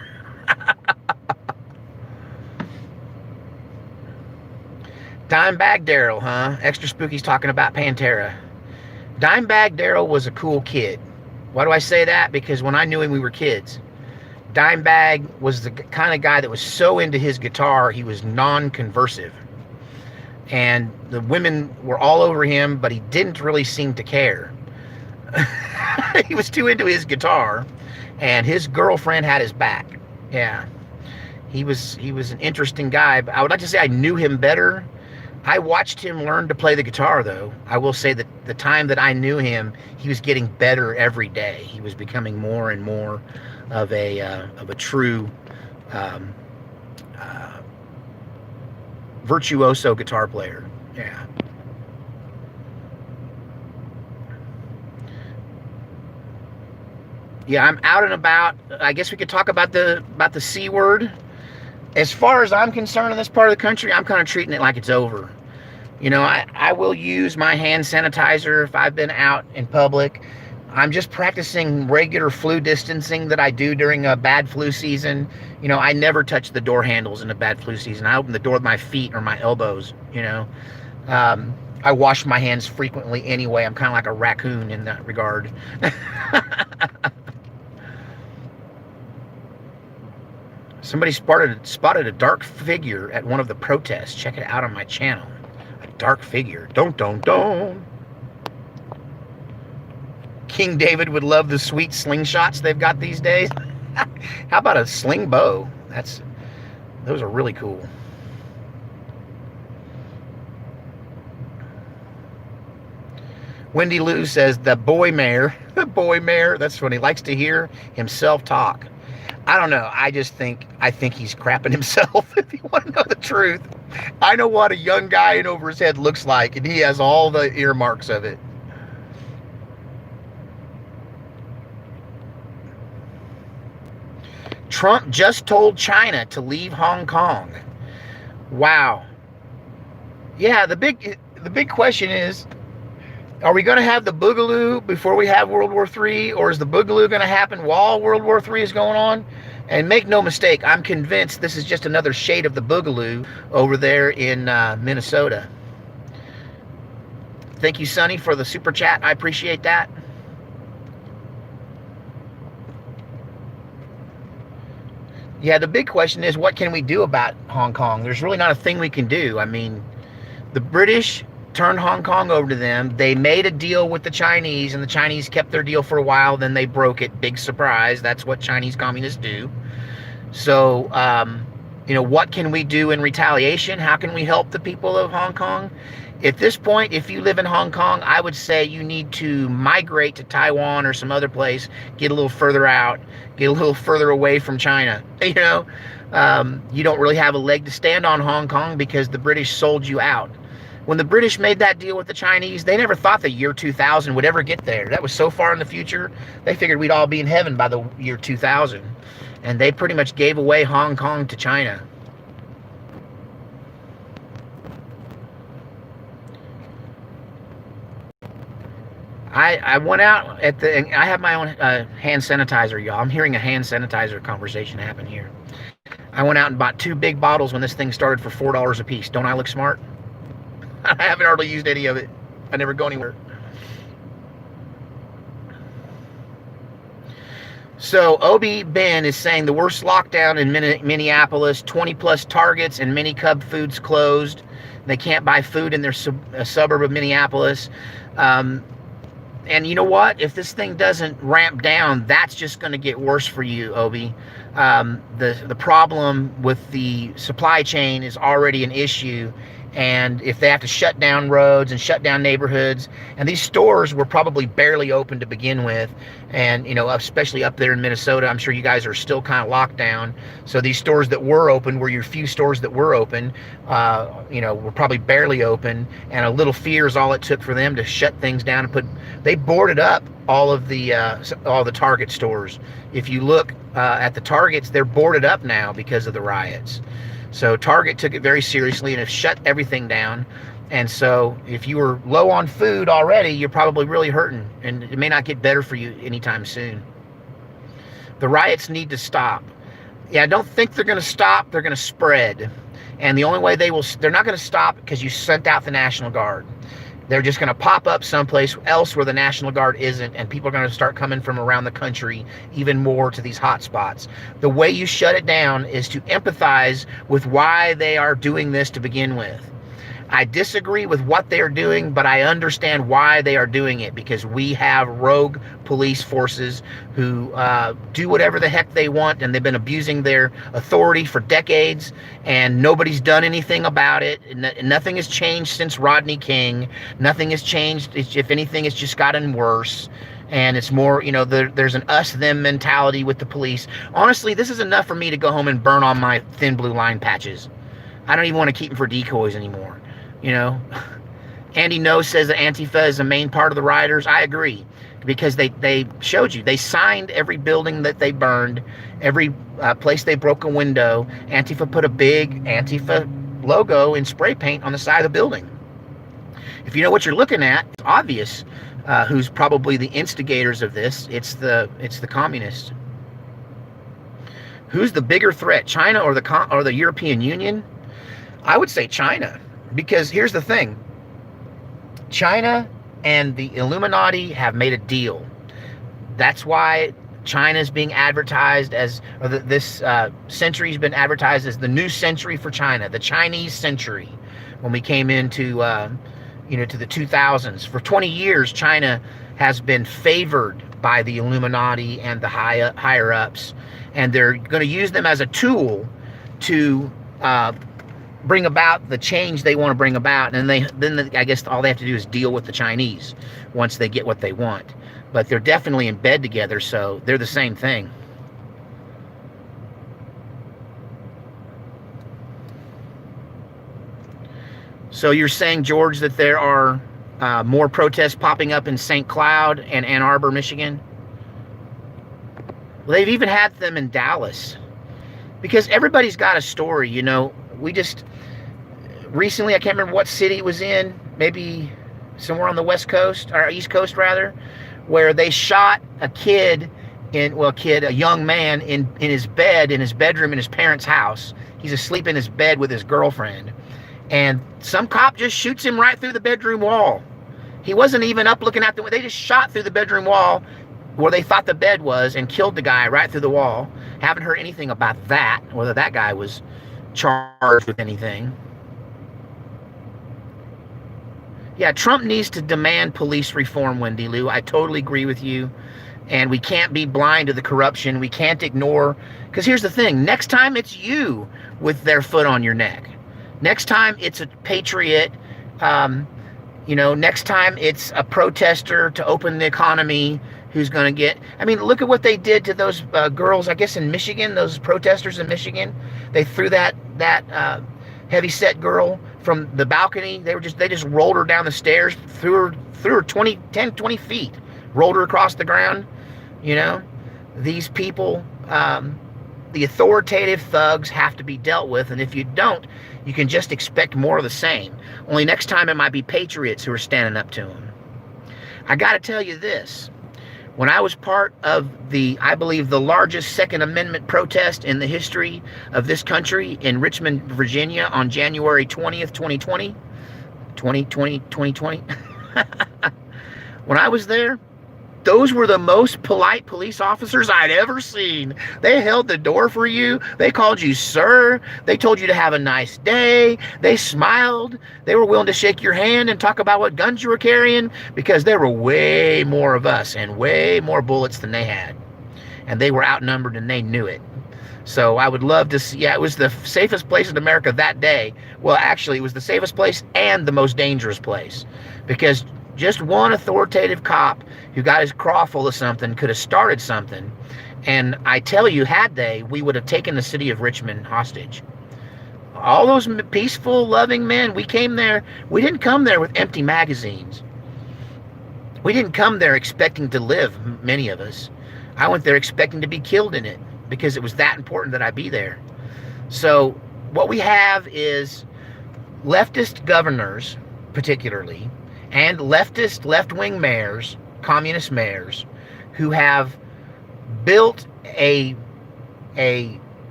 Dimebag Darrell, huh? Extra Spooky's talking about Pantera. Dimebag Darrell was a cool kid. Why do I say that? Because when I knew him, we were kids. Dimebag was the kind of guy that was so into his guitar, he was non-conversive. And the women were all over him, but he didn't really seem to care. He was too into his guitar, and his girlfriend had his back. Yeah. He was an interesting guy, but I would like to say I knew him better. I watched him learn to play the guitar, though. I will say that the time that I knew him, he was getting better every day. He was becoming more and more of a true virtuoso guitar player. Yeah. Yeah, I'm out and about. I guess we could talk about the C word. As far as I'm concerned in this part of the country, I'm kind of treating it like it's over. You know, I will use my hand sanitizer if I've been out in public. I'm just practicing regular flu distancing that I do during a bad flu season. You know, I never touch the door handles in a bad flu season. I open the door with my feet or my elbows, you know. I wash my hands frequently anyway. I'm kind of like a raccoon in that regard. Somebody spotted a dark figure at one of the protests. Check it out on my channel. A dark figure. Don't. King David would love the sweet slingshots they've got these days. How about a sling bow? Those are really cool. Wendy Lou says the boy mayor, the boy mayor. That's funny. Likes to hear himself talk. I don't know. I think he's crapping himself. If you want to know the truth, I know what a young guy in over his head looks like, and he has all the earmarks of it. Trump just told China to leave Hong Kong. Wow. Yeah, the big question is, are we going to have the boogaloo before we have World War III, or is the boogaloo going to happen while World War III is going on? And make no mistake, I'm convinced this is just another shade of the boogaloo over there in Minnesota. Thank you, Sonny, for the super chat. I appreciate that. Yeah, the big question is, what can we do about Hong Kong? There's really not a thing we can do. I mean, the British turned Hong Kong over to them. They made a deal with the Chinese, and the Chinese kept their deal for a while. Then they broke it. Big surprise. That's what Chinese communists do. So, what can we do in retaliation? How can we help the people of Hong Kong? At this point, if you live in Hong Kong, I would say you need to migrate to Taiwan or some other place, get a little further out, get a little further away from China. You don't really have a leg to stand on Hong Kong because the British sold you out. When the British made that deal with the Chinese, they never thought the year 2000 would ever get there. That was so far in the future, they figured we'd all be in heaven by the year 2000. And they pretty much gave away Hong Kong to China. I went out I have my own hand sanitizer, y'all. I'm hearing a hand sanitizer conversation happen here. I went out and bought 2 big bottles when this thing started for $4 a piece. Don't I look smart? I haven't hardly used any of it. I never go anywhere. So Obi Ben is saying the worst lockdown in Minneapolis, 20 plus Targets and many Cub Foods closed. They can't buy food in their suburb of Minneapolis. And you know what? If this thing doesn't ramp down, that's just going to get worse for you, Obi. The problem with the supply chain is already an issue. And if they have to shut down roads and shut down neighborhoods, and these stores were probably barely open to begin with, and especially up there in Minnesota, I'm sure you guys are still kind of locked down. So these stores that were open were your few stores that were open, were probably barely open, and a little fear is all it took for them to shut things down and they boarded up all the Target stores. If you look at the Targets, they're boarded up now because of the riots. So Target took it very seriously and have shut everything down. And so if you were low on food already, you're probably really hurting, and it may not get better for you anytime soon. The riots need to stop. Yeah, I don't think they're going to stop. They're going to spread. And the only way they're not going to stop because you sent out the National Guard. They're just going to pop up someplace else where the National Guard isn't, and people are going to start coming from around the country even more to these hot spots. The way you shut it down is to empathize with why they are doing this to begin with. I disagree with what they are doing, but I understand why they are doing it, because we have rogue police forces who do whatever the heck they want, and they've been abusing their authority for decades, and nobody's done anything about it. Nothing has changed since Rodney King. Nothing has changed. If anything, it's just gotten worse. And it's more, there's an us-them mentality with the police. Honestly, this is enough for me to go home and burn on my thin blue line patches. I don't even want to keep them for decoys anymore. Andy No says that Antifa is a main part of the rioters. I agree, because they showed you. They signed every building that they burned, every place they broke a window. Antifa put a big Antifa logo in spray paint on the side of the building. If you know what you're looking at, it's obvious who's probably the instigators of this. It's the communists. Who's the bigger threat, China or the European Union? I would say China. Because here's the thing. China and the Illuminati have made a deal. That's why China's being advertised this century's been advertised as the new century for China, the Chinese century. When we came into, to the 2000s. For 20 years, China has been favored by the Illuminati and the higher ups. And they're going to use them as a tool to bring about the change they want to bring about, and I guess all they have to do is deal with the Chinese once they get what they want. But they're definitely in bed together, so they're the same thing. So you're saying, George, that there are more protests popping up in St. Cloud and Ann Arbor, Michigan? Well, they've even had them in Dallas, because everybody's got a story. We just recently, I can't remember what city it was in, maybe somewhere on the West Coast, or East Coast rather, where they shot a kid, a young man in his bed, in his bedroom in his parents' house. He's asleep in his bed with his girlfriend, and some cop just shoots him right through the bedroom wall. He wasn't even up looking out the window. They just shot through the bedroom wall where they thought the bed was and killed the guy right through the wall. Haven't heard anything about that, whether that guy was charged with anything. Yeah, Trump needs to demand police reform, Wendy Lou. I totally agree with you. And we can't be blind to the corruption. We can't ignore, because here's the thing. Next time it's you with their foot on your neck. Next time it's a patriot. Next time it's a protester to open the economy who's going to get... I mean, look at what they did to those girls, I guess, in Michigan, those protesters in Michigan. They threw that heavy-set girl from the balcony. They just rolled her down the stairs, threw her 10, 20 feet, rolled her across the ground. These people, the authoritative thugs have to be dealt with, and if you don't, you can just expect more of the same. Only next time it might be patriots who are standing up to them. I got to tell you this. When I was part of I believe, the largest Second Amendment protest in the history of this country in Richmond, Virginia on January 20th, 2020, when I was there, those were the most polite police officers I'd ever seen. They held the door for you. They called you sir. They told you to have a nice day. They smiled. They were willing to shake your hand and talk about what guns you were carrying, because there were way more of us and way more bullets than they had. And they were outnumbered, and they knew it. So I would love to see... Yeah, it was the safest place in America that day. Well, actually, it was the safest place and the most dangerous place, because just one authoritative cop who got his craw full of something could have started something. And I tell you, had they, we would have taken the city of Richmond hostage. All those peaceful, loving men, we came there. We didn't come there with empty magazines. We didn't come there expecting to live, many of us. I went there expecting to be killed in it, because it was that important that I be there. So what we have is leftist governors, particularly, and leftist, left-wing mayors, communist mayors, who have built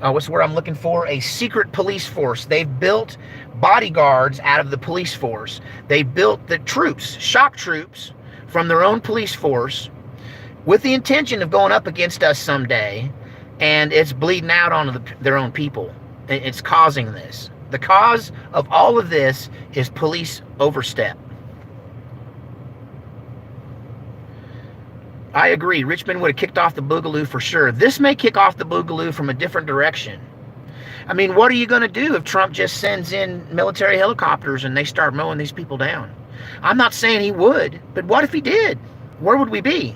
what's the word I'm looking for? A secret police force. They've built bodyguards out of the police force. They built the troops, shock troops, from their own police force, with the intention of going up against us someday, and it's bleeding out onto their own people. It's causing this. The cause of all of this is police overstep. I agree. Richmond would have kicked off the boogaloo for sure. This may kick off the boogaloo from a different direction. I mean, what are you going to do if Trump just sends in military helicopters and they start mowing these people down? I'm not saying he would, but what if he did? Where would we be?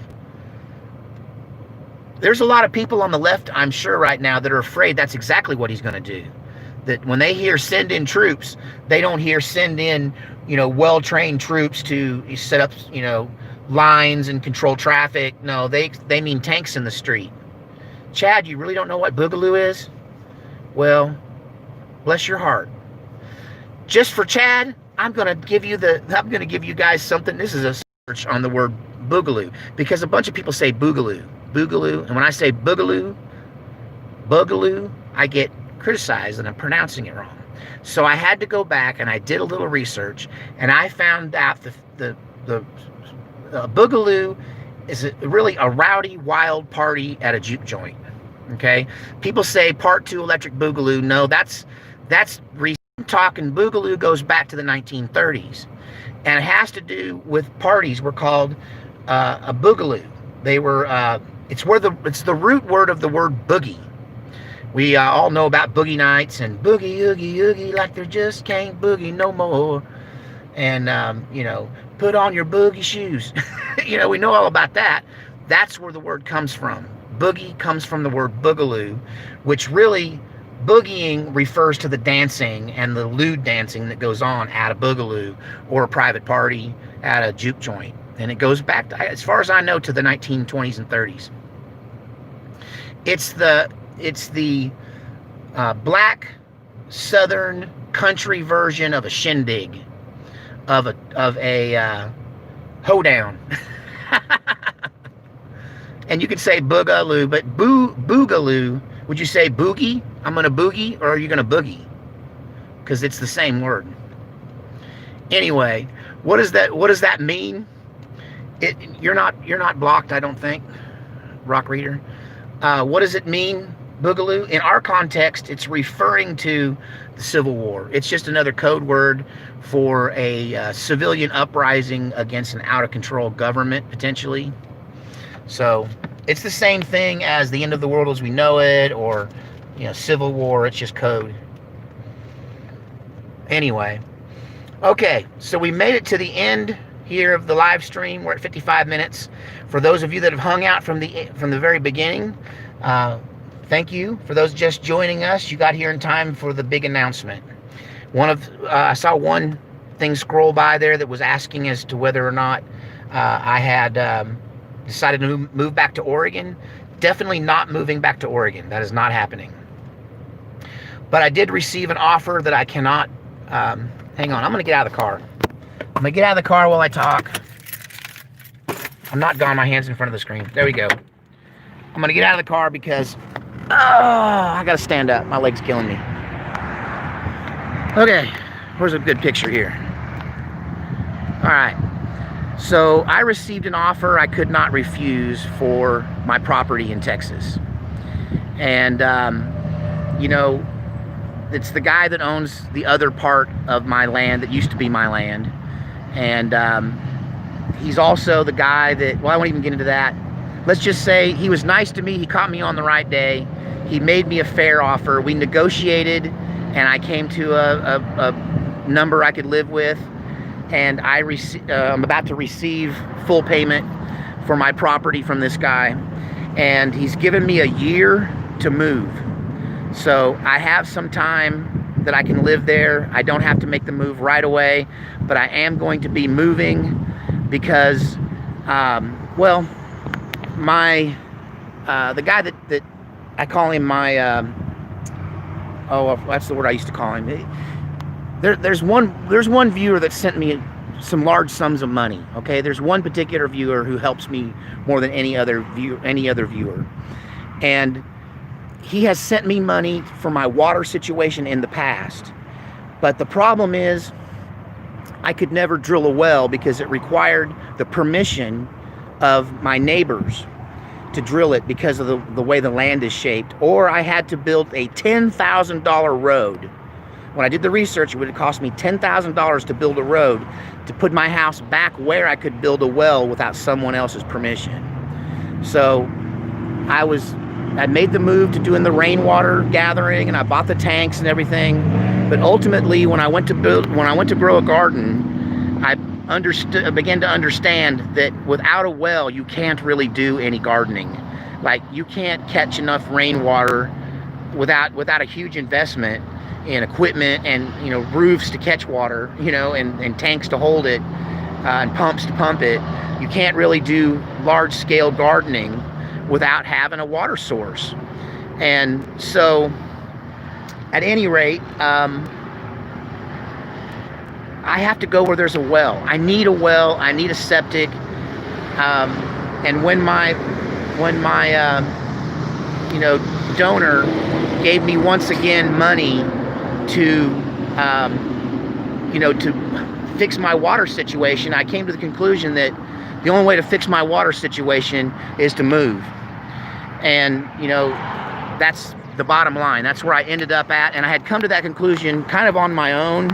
There's a lot of people on the left, I'm sure, right now that are afraid that's exactly what he's going to do. That when they hear send in troops, they don't hear send in, well-trained troops to set up, lines and control traffic. No, they mean tanks in the street. Chad, you really don't know what boogaloo is? Well, bless your heart. Just for Chad, I'm going to give you guys something. This is a search on the word boogaloo, because a bunch of people say boogaloo, and when I say boogaloo, I get criticized and I'm pronouncing it wrong. So I had to go back and I did a little research, and I found out the boogaloo is really a rowdy, wild party at a juke joint. Okay, people say part 2 electric boogaloo. No, that's recent talk, and boogaloo goes back to the 1930s, and it has to do with parties were called a boogaloo. They were it's the root word of the word boogie. We all know about boogie nights and boogie, oogie, oogie, like there just can't boogie no more. And, you know, put on your boogie shoes. You know, we know all about that. That's where the word comes from. Boogie comes from the word boogaloo, which really, boogieing refers to the dancing and the lewd dancing that goes on at a boogaloo or a private party at a juke joint. And it goes back, to, as far as I know, to the 1920s and 30s. It's the black southern country version of a shindig, of a hoedown. And you could say boogaloo, but boogaloo, would you say boogie? I'm gonna boogie, or are you gonna boogie? Because it's the same word. Anyway, what does that mean? You're not blocked, I don't think, Rock Reader. What does it mean, boogaloo? In our context, it's referring to the Civil War. It's just another code word for a civilian uprising against an out-of-control government, potentially. So it's the same thing as the end of the world as we know it, or, you know, Civil War. It's just code. Anyway, okay, so we made it to the end here of the live stream. We're at 55 minutes. For those of you that have hung out from the very beginning, thank you. For those just joining us, you got here in time for the big announcement. I saw one thing scroll by there that was asking as to whether or not I had decided to move back to Oregon. Definitely not moving back to Oregon. That is not happening. But I did receive an offer that I cannot. Hang on, I'm going to get out of the car. I'm going to get out of the car while I talk. I'm not gone. My hand's in front of the screen. There we go. I'm going to get out of the car because I got to stand up. My leg's killing me. Okay, where's a good picture here? All right. So I received an offer I could not refuse for my property in Texas. And, you know, it's the guy that owns the other part of my land that used to be my land. And he's also the guy that, well, I won't even get into that. Let's just say he was nice to me. He caught me on the right day. He made me a fair offer. We negotiated, and I came to a number I could live with. And I'm about to receive full payment for my property from this guy. And he's given me a year to move. So I have some time that I can live there. I don't have to make the move right away, but I am going to be moving because, well, the guy that I call him my, that's the word I used to call him. There's one viewer that sent me some large sums of money. Okay, there's one particular viewer who helps me more than any other viewer, and he has sent me money for my water situation in the past. But the problem is, I could never drill a well because it required the permission of my neighbors to drill it because of the way the land is shaped, or I had to build a $10,000 road. When I did the research, it would have cost me $10,000 to build a road to put my house back where I could build a well without someone else's permission. So I made the move to doing the rainwater gathering, and I bought the tanks and everything. But ultimately, when I went to grow a garden, I began to understand that without a well, you can't really do any gardening. Like, you can't catch enough rainwater without a huge investment in equipment and, you know, roofs to catch water, you know, and tanks to hold it, and pumps to pump it. You can't really do large-scale gardening without having a water source. And so, at any rate, I have to go where there's a well. I need a well. I need a septic. And when my you know, donor gave me once again money to you know, to fix my water situation, I came to the conclusion that the only way to fix my water situation is to move. And, you know, that's the bottom line. That's where I ended up at. And I had come to that conclusion kind of on my own.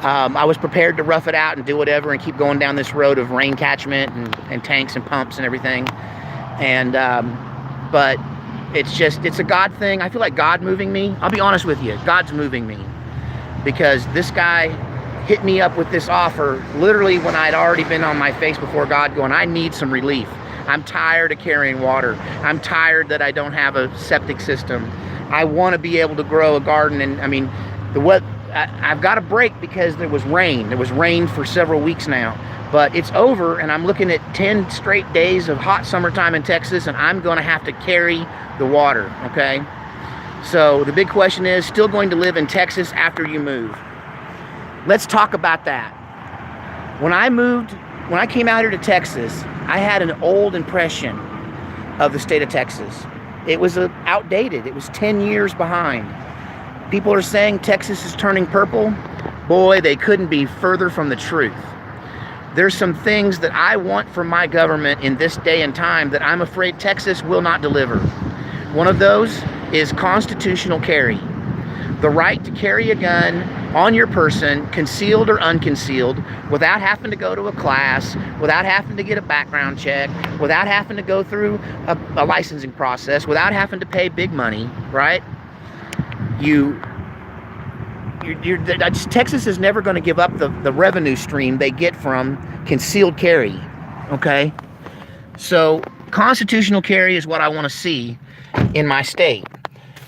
I was prepared to rough it out and do whatever and keep going down this road of rain catchment and tanks and pumps and everything. And, but it's a God thing. I feel like God moving me. I'll be honest with you, God's moving me, because this guy hit me up with this offer literally when I'd already been on my face before God going, I need some relief. I'm tired of carrying water. I'm tired that I don't have a septic system. I want to be able to grow a garden. And I mean, I've got a break because there was rain. There was rain for several weeks now, but it's over, and I'm looking at 10 straight days of hot summertime in Texas, and I'm going to have to carry the water, okay? So the big question is, still going to live in Texas after you move? Let's talk about that. When I came out here to Texas, I had an old impression of the state of Texas. It was outdated. It was 10 years behind. People are saying Texas is turning purple. Boy, they couldn't be further from the truth. There's some things that I want from my government in this day and time that I'm afraid Texas will not deliver. One of those is constitutional carry. The right to carry a gun on your person, concealed or unconcealed, without having to go to a class, without having to get a background check, without having to go through a licensing process, without having to pay big money, right? Texas is never going to give up the revenue stream they get from concealed carry, okay? So constitutional carry is what I want to see in my state.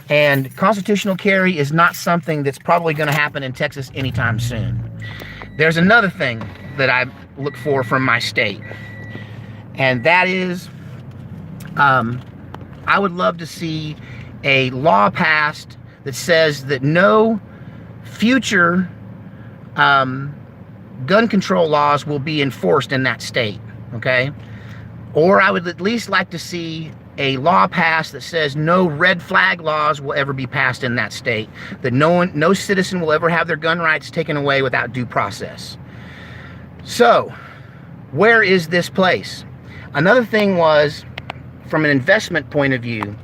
And constitutional carry is not something that's probably going to happen in Texas anytime soon. There's another thing that I look for from my state, and that is I would love to see a law passed that says that no future gun control laws will be enforced in that state, okay? Or I would at least like to see a law passed that says no red flag laws will ever be passed in that state, that no citizen will ever have their gun rights taken away without due process. So, where is this place? Another thing was, from an investment point of view,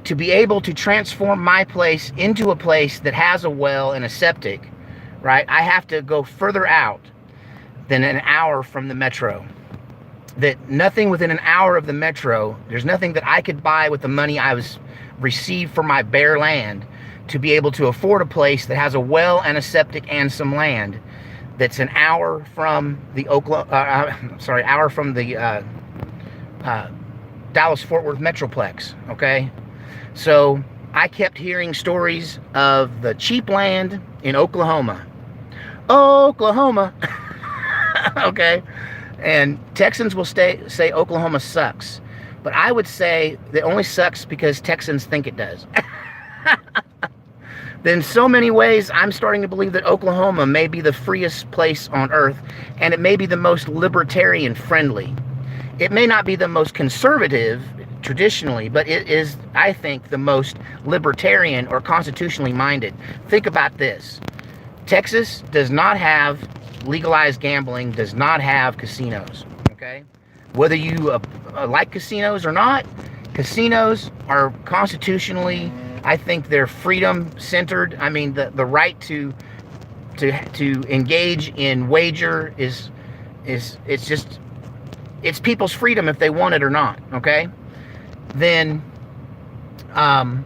to be able to transform my place into a place that has a well and a septic, right? I have to go further out than an hour from the metro. That nothing within an hour of the metro, there's nothing that I could buy with the money I was received for my bare land to be able to afford a place that has a well and a septic and some land that's an hour from the Dallas-Fort Worth Metroplex, okay? So I kept hearing stories of the cheap land in Oklahoma. Oklahoma, okay? And Texans will say Oklahoma sucks. But I would say it only sucks because Texans think it does. In so many ways, I'm starting to believe that Oklahoma may be the freest place on earth, and it may be the most libertarian friendly. It may not be the most conservative traditionally, but it is, I think, the most libertarian or constitutionally minded. Think about this. Texas does not have legalized gambling, does not have casinos, okay? Whether you like casinos or not, casinos are constitutionally, I think they're freedom-centered. I mean, the right to engage in wager is it's people's freedom if they want it or not, okay? Then, I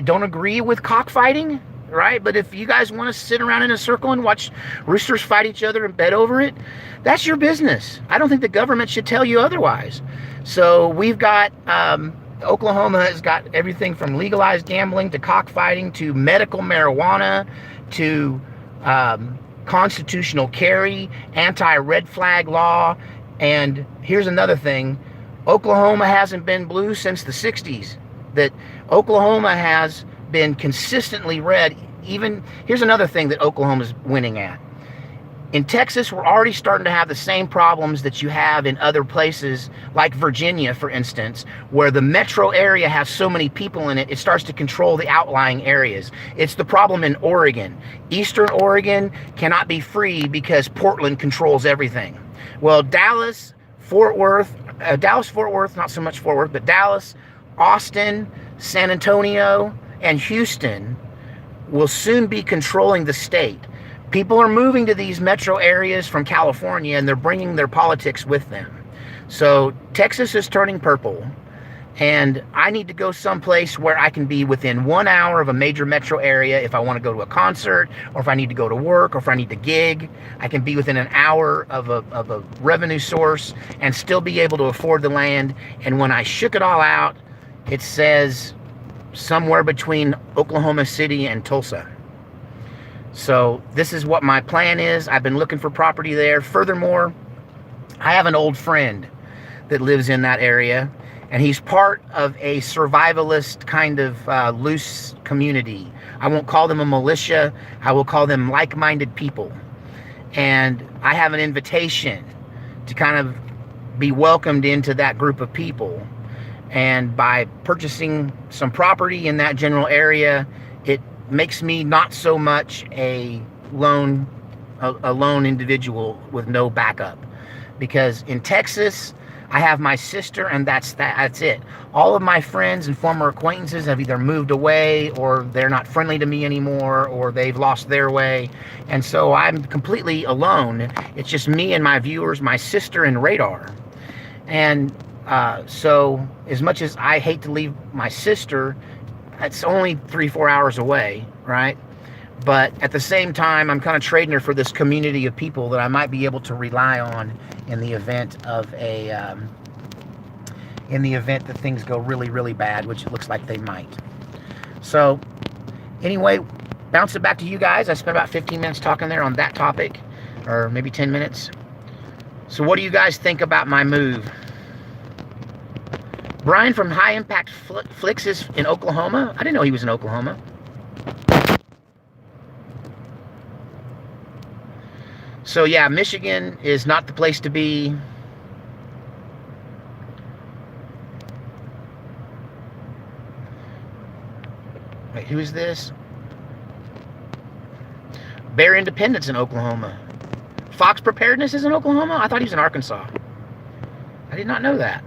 don't agree with cockfighting, right? But if you guys want to sit around in a circle and watch roosters fight each other and bet over it, that's your business. I don't think the government should tell you otherwise. So we've got, Oklahoma has got everything from legalized gambling to cockfighting to medical marijuana to constitutional carry, anti-red flag law. And here's another thing. Oklahoma hasn't been blue since the 60s. That Oklahoma has been consistently red. Here's another thing that Oklahoma's winning at. In Texas, we're already starting to have the same problems that you have in other places, like Virginia, for instance, where the metro area has so many people in it, it starts to control the outlying areas. It's the problem in Oregon. Eastern Oregon cannot be free because Portland controls everything. Well, Dallas-Fort Worth, not so much Fort Worth, but Dallas, Austin, San Antonio, and Houston will soon be controlling the state. People are moving to these metro areas from California, and they're bringing their politics with them. So Texas is turning purple, and I need to go someplace where I can be within 1 hour of a major metro area. If I want to go to a concert, or if I need to go to work, or if I need to gig, I can be within an hour of a revenue source and still be able to afford the land. And when I shook it all out, it says somewhere between Oklahoma City and Tulsa. So this is what my plan is. I've been looking for property there. Furthermore, I have an old friend that lives in that area, and he's part of a survivalist kind of loose community. I won't call them a militia. I will call them like-minded people. And I have an invitation to kind of be welcomed into that group of people. And by purchasing some property in that general area, it makes me not so much a lone individual with no backup. Because in Texas, I have my sister, and that's it. All of my friends and former acquaintances have either moved away, or they're not friendly to me anymore, or they've lost their way. And so I'm completely alone. It's just me and my viewers, my sister, and radar. And so as much as I hate to leave my sister, it's only 3-4 hours away, right? But at the same time, I'm kind of trading her for this community of people that I might be able to rely on in the event of in the event that things go really, really bad, which it looks like they might. So anyway, bounce it back to you guys. I spent about 15 minutes talking there on that topic, or maybe 10 minutes. So what do you guys think about my move? Brian from High Impact Flicks is in Oklahoma. I didn't know he was in Oklahoma. So yeah, Michigan is not the place to be. Wait, who is this? Bear Independence in Oklahoma. Fox Preparedness is in Oklahoma? I thought he was in Arkansas. I did not know that.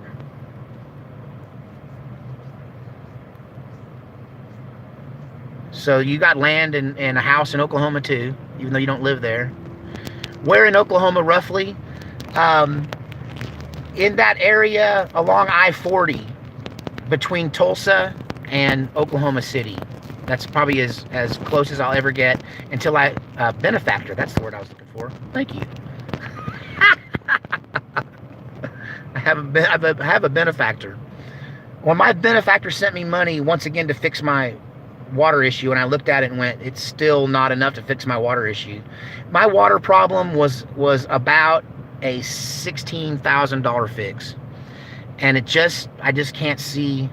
So you got land and a house in Oklahoma too, even though you don't live there. Where in Oklahoma roughly? In that area along I-40 between Tulsa and Oklahoma City. That's probably as close as I'll ever get until benefactor. That's the word I was looking for. Thank you. I have a benefactor. Well, my benefactor sent me money once again to fix my water issue, and I looked at it and went, it's still not enough to fix my water issue. My water problem was about a $16,000 fix, and I just can't see.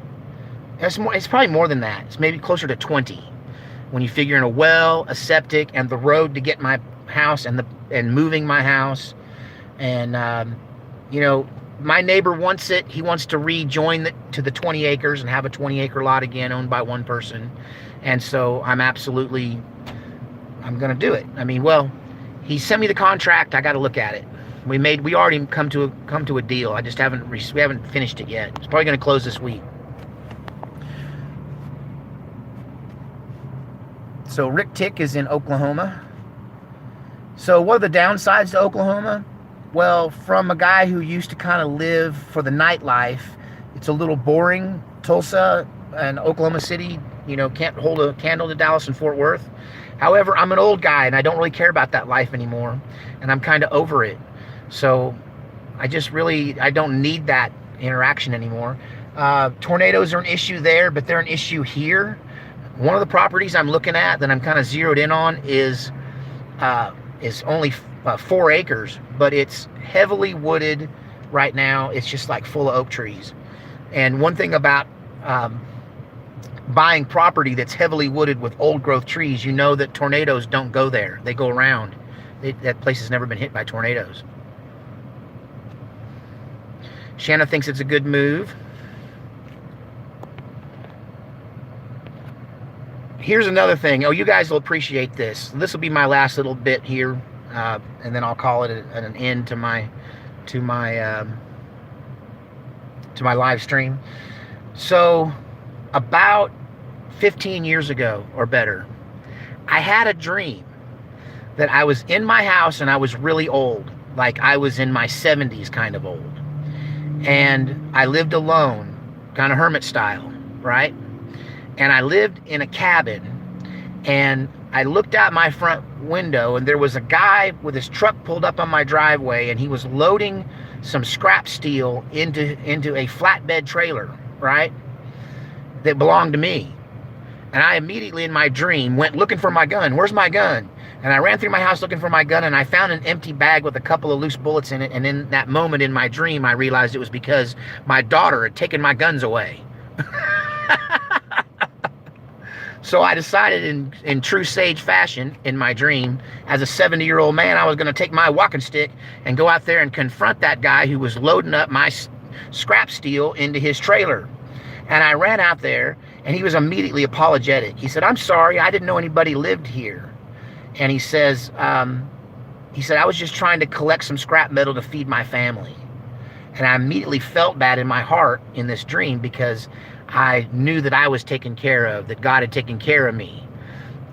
It's probably more than that. It's maybe closer to 20 when you figure in a well, a septic, and the road to get my house and moving my house. And you know, my neighbor wants it. He wants to rejoin to the 20 acres and have a 20-acre lot again owned by one person. And so I'm going to do it. I mean, well, he sent me the contract. I got to look at it. We already come to a deal. I just we haven't finished it yet. It's probably going to close this week. So Rick Tick is in Oklahoma. So what are the downsides to Oklahoma? Well, from a guy who used to kind of live for the nightlife, it's a little boring. Tulsa and Oklahoma City, you know, can't hold a candle to Dallas and Fort Worth. However, I'm an old guy and I don't really care about that life anymore, and I'm kind of over it. So I don't need that interaction anymore. Tornadoes are an issue there, but they're an issue here. One of the properties I'm looking at that I'm kind of zeroed in on is only 4 acres, but it's heavily wooded right now. It's just like full of oak trees. And one thing about buying property that's heavily wooded with old growth trees, you know that tornadoes don't go there. They go around. That place has never been hit by tornadoes. Shanna thinks it's a good move. Here's another thing. Oh, you guys will appreciate this. This will be my last little bit here, and then I'll call it an end to my live stream. So about 15 years ago or better, I had a dream that I was in my house and I was really old, like I was in my 70s kind of old. and I lived alone, kind of hermit style, right? And I lived in a cabin, and I looked out my front window, and there was a guy with his truck pulled up on my driveway, and he was loading some scrap steel into a flatbed trailer, right, that belonged to me. And I immediately in my dream went looking for my gun. Where's my gun? And I ran through my house looking for my gun, and I found an empty bag with a couple of loose bullets in it. And in that moment in my dream, I realized it was because my daughter had taken my guns away. So I decided in true sage fashion in my dream, as a 70-year-old man, I was going to take my walking stick and go out there and confront that guy who was loading up my scrap steel into his trailer. And I ran out there, and he was immediately apologetic. He said, "I'm sorry, I didn't know anybody lived here." And he says, "I was just trying to collect some scrap metal to feed my family." And I immediately felt bad in my heart in this dream, because I knew that I was taken care of, that God had taken care of me.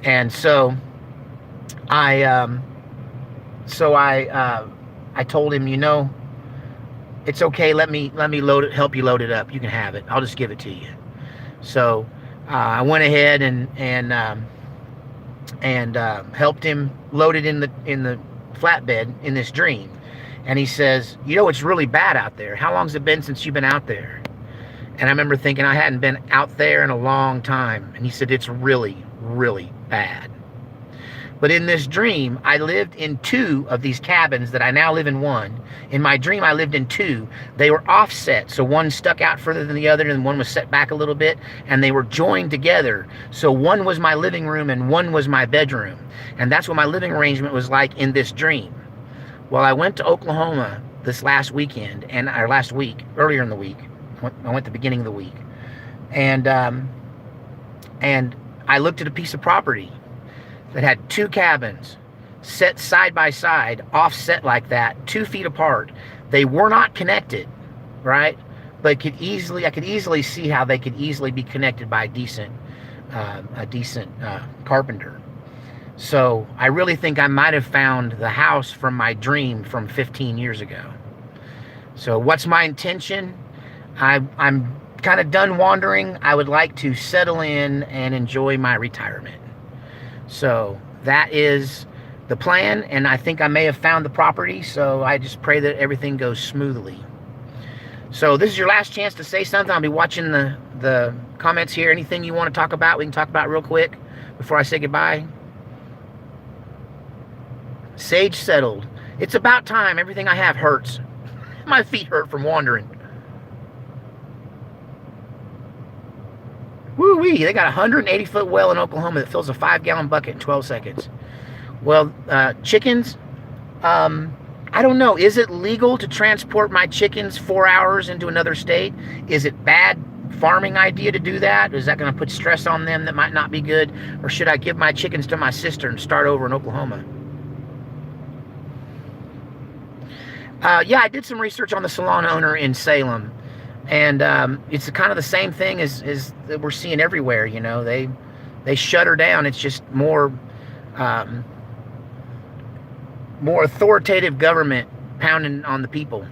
And so I told him, it's okay. Let me load it, help you load it up. You can have it. I'll just give it to you. So I went ahead and helped him load it in the flatbed in this dream. And he says, "It's really bad out there. How long's it been since you've been out there?" And I remember thinking I hadn't been out there in a long time. And he said, "It's really, really bad." But in this dream, I lived in 2 of these cabins that I now live in 1. In my dream, I lived in 2. They were offset. So one stuck out further than the other, and one was set back a little bit, and they were joined together. So one was my living room and one was my bedroom. And that's what my living arrangement was like in this dream. Well, I went to Oklahoma this last weekend, or last week, earlier in the week. I went the beginning of the week. And I looked at a piece of property that had 2 cabins set side by side, offset like that, 2 feet apart. They were not connected, right? But I could easily see how they could easily be connected by a decent carpenter. So I really think I might have found the house from my dream from 15 years ago. So what's my intention? I'm kind of done wandering. I would like to settle in and enjoy my retirement. So that is the plan, and I think I may have found the property, so I just pray that everything goes smoothly. So this is your last chance to say something. I'll be watching the comments here. Anything you want to talk about, we can talk about real quick before I say goodbye. Sage settled. It's about time. Everything I have hurts. My feet hurt from wandering. Woo-wee, they got a 180-foot well in Oklahoma that fills a 5-gallon bucket in 12 seconds. Well, chickens, I don't know. Is it legal to transport my chickens 4 hours into another state? Is it bad farming idea to do that? Is that going to put stress on them that might not be good? Or should I give my chickens to my sister and start over in Oklahoma? Yeah, I did some research on the salon owner in Salem. And it's kind of the same thing as that we're seeing everywhere. They shut her down. It's just more authoritative government pounding on the people.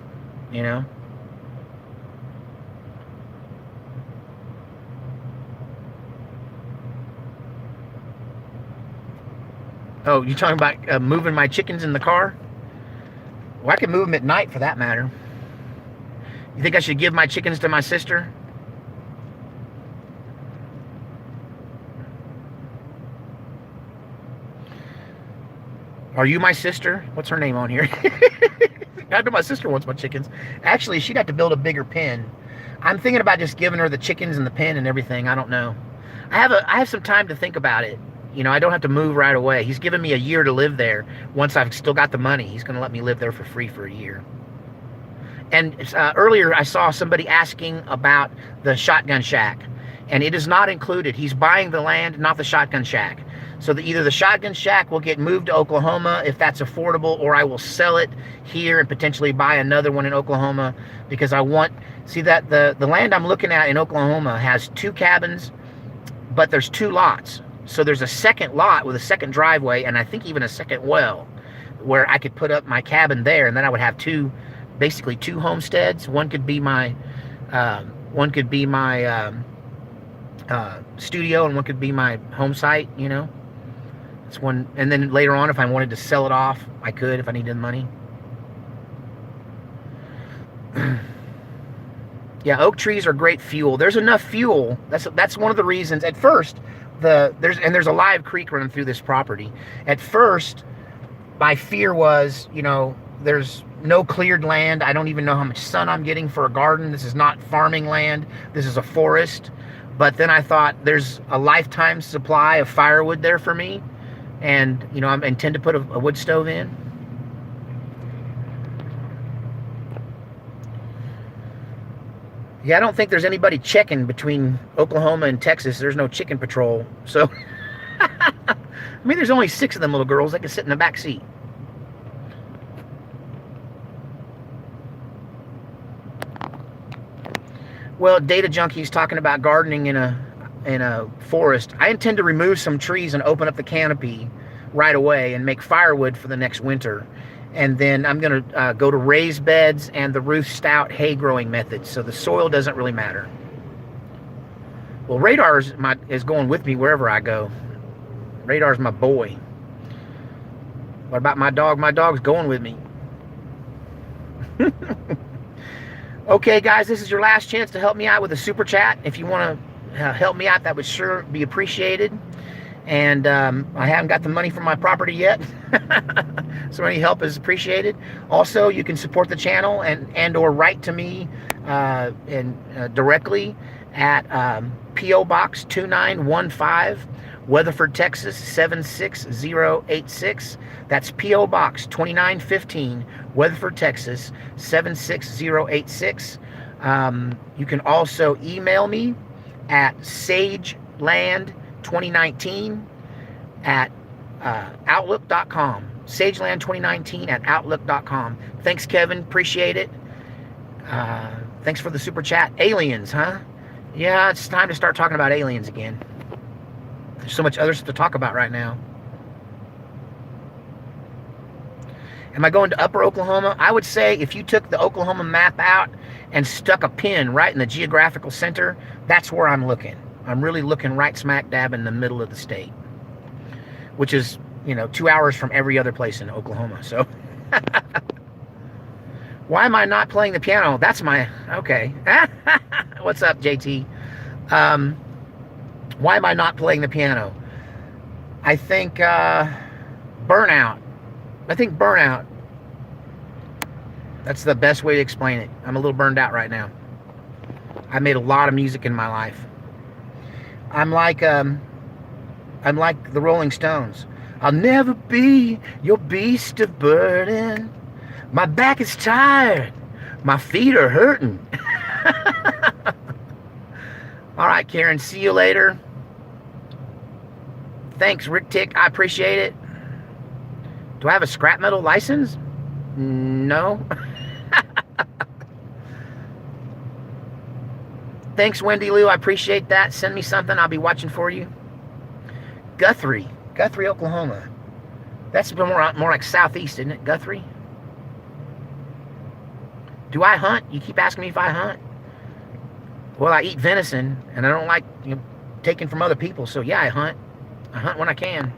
Oh, you're talking about moving my chickens in the car? Well, I can move them at night for that matter. You think I should give my chickens to my sister? Are you my sister? What's her name on here? I know my sister wants my chickens. Actually, she'd have to build a bigger pen. I'm thinking about just giving her the chickens and the pen and everything. I don't know. I have some time to think about it. I don't have to move right away. He's given me a year to live there. Once I've still got the money, he's going to let me live there for free for a year. And earlier I saw somebody asking about the shotgun shack, and it is not included. He's buying the land, not the shotgun shack. So either the shotgun shack will get moved to Oklahoma if that's affordable, or I will sell it here and potentially buy another one in Oklahoma, because I want, see that the land I'm looking at in Oklahoma has 2 cabins, but there's 2 lots. So there's a second lot with a second driveway, and I think even a second well, where I could put up my cabin there, and then I would have 2 basically 2 homesteads. One could be my studio, and one could be my home site. You know, it's one. And then later on, if I wanted to sell it off, I could if I needed money. Yeah, oak trees are great fuel. There's enough fuel. That's one of the reasons. At first, there's a live creek running through this property. At first, my fear was, you know, there's no cleared land. I don't even know how much sun I'm getting for a garden. This is not farming land. This is a forest. But then I thought there's a lifetime supply of firewood there for me, and you know, I intend to put a wood stove in. Yeah, I don't think there's anybody checking between Oklahoma and Texas. There's no chicken patrol. So, I mean, there's only 6 of them little girls. They can sit in the back seat. Well, Data Junkie's talking about gardening in a forest. I intend to remove some trees and open up the canopy right away and make firewood for the next winter. And then I'm going to go to raised beds and the roof stout hay growing method, so the soil doesn't really matter. Well, Radar is going with me wherever I go. Radar's my boy. What about my dog? My dog's going with me. Okay, guys, this is your last chance to help me out with a super chat. If you want to help me out, that would sure be appreciated. And I haven't got the money from my property yet, so any help is appreciated. Also, you can support the channel and or write to me directly at P.O. Box 2915, Weatherford, Texas 76086. That's P.O. Box 2915, Weatherford, Texas 76086. You can also email me at sageland2019 at outlook.com. Sageland2019 at outlook.com. Thanks, Kevin. Appreciate it. Thanks for the super chat. Aliens, huh? Yeah, it's time to start talking about aliens again. There's so much other stuff to talk about right now. Am I going to Upper Oklahoma? I would say if you took the Oklahoma map out and stuck a pin right in the geographical center, that's where I'm looking. I'm really looking right smack dab in the middle of the state, which is, you know, 2 hours from every other place in Oklahoma. So why am I not playing the piano? That's my, okay. What's up, JT? Why am I not playing the piano? I think burnout. I think burnout. That's the best way to explain it. I'm a little burned out right now. I made a lot of music in my life. I'm like the Rolling Stones. I'll never be your beast of burden. My back is tired. My feet are hurting. All right, Karen. See you later. Thanks, Rick Tick. I appreciate it. Do I have a scrap metal license? No. Thanks, Wendy Lou. I appreciate that. Send me something. I'll be watching for you. Guthrie, Oklahoma. That's more like southeast, isn't it? Guthrie. Do I hunt? You keep asking me if I hunt. Well, I eat venison, and I don't like, you know, taking from other people. So yeah, I hunt. I hunt when I can.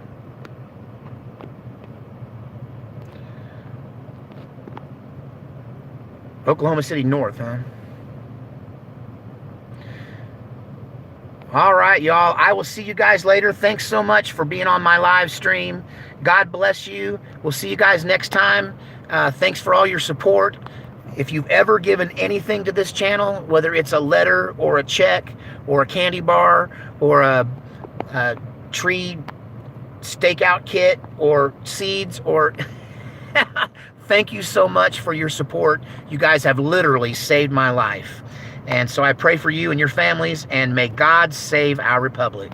Oklahoma City North, huh? All right, y'all. I will see you guys later. Thanks so much for being on my live stream. God bless you. We'll see you guys next time. Thanks for all your support. If you've ever given anything to this channel, whether it's a letter or a check or a candy bar or a tree stakeout kit or seeds or... Thank you so much for your support. You guys have literally saved my life. And so I pray for you and your families, and may God save our republic.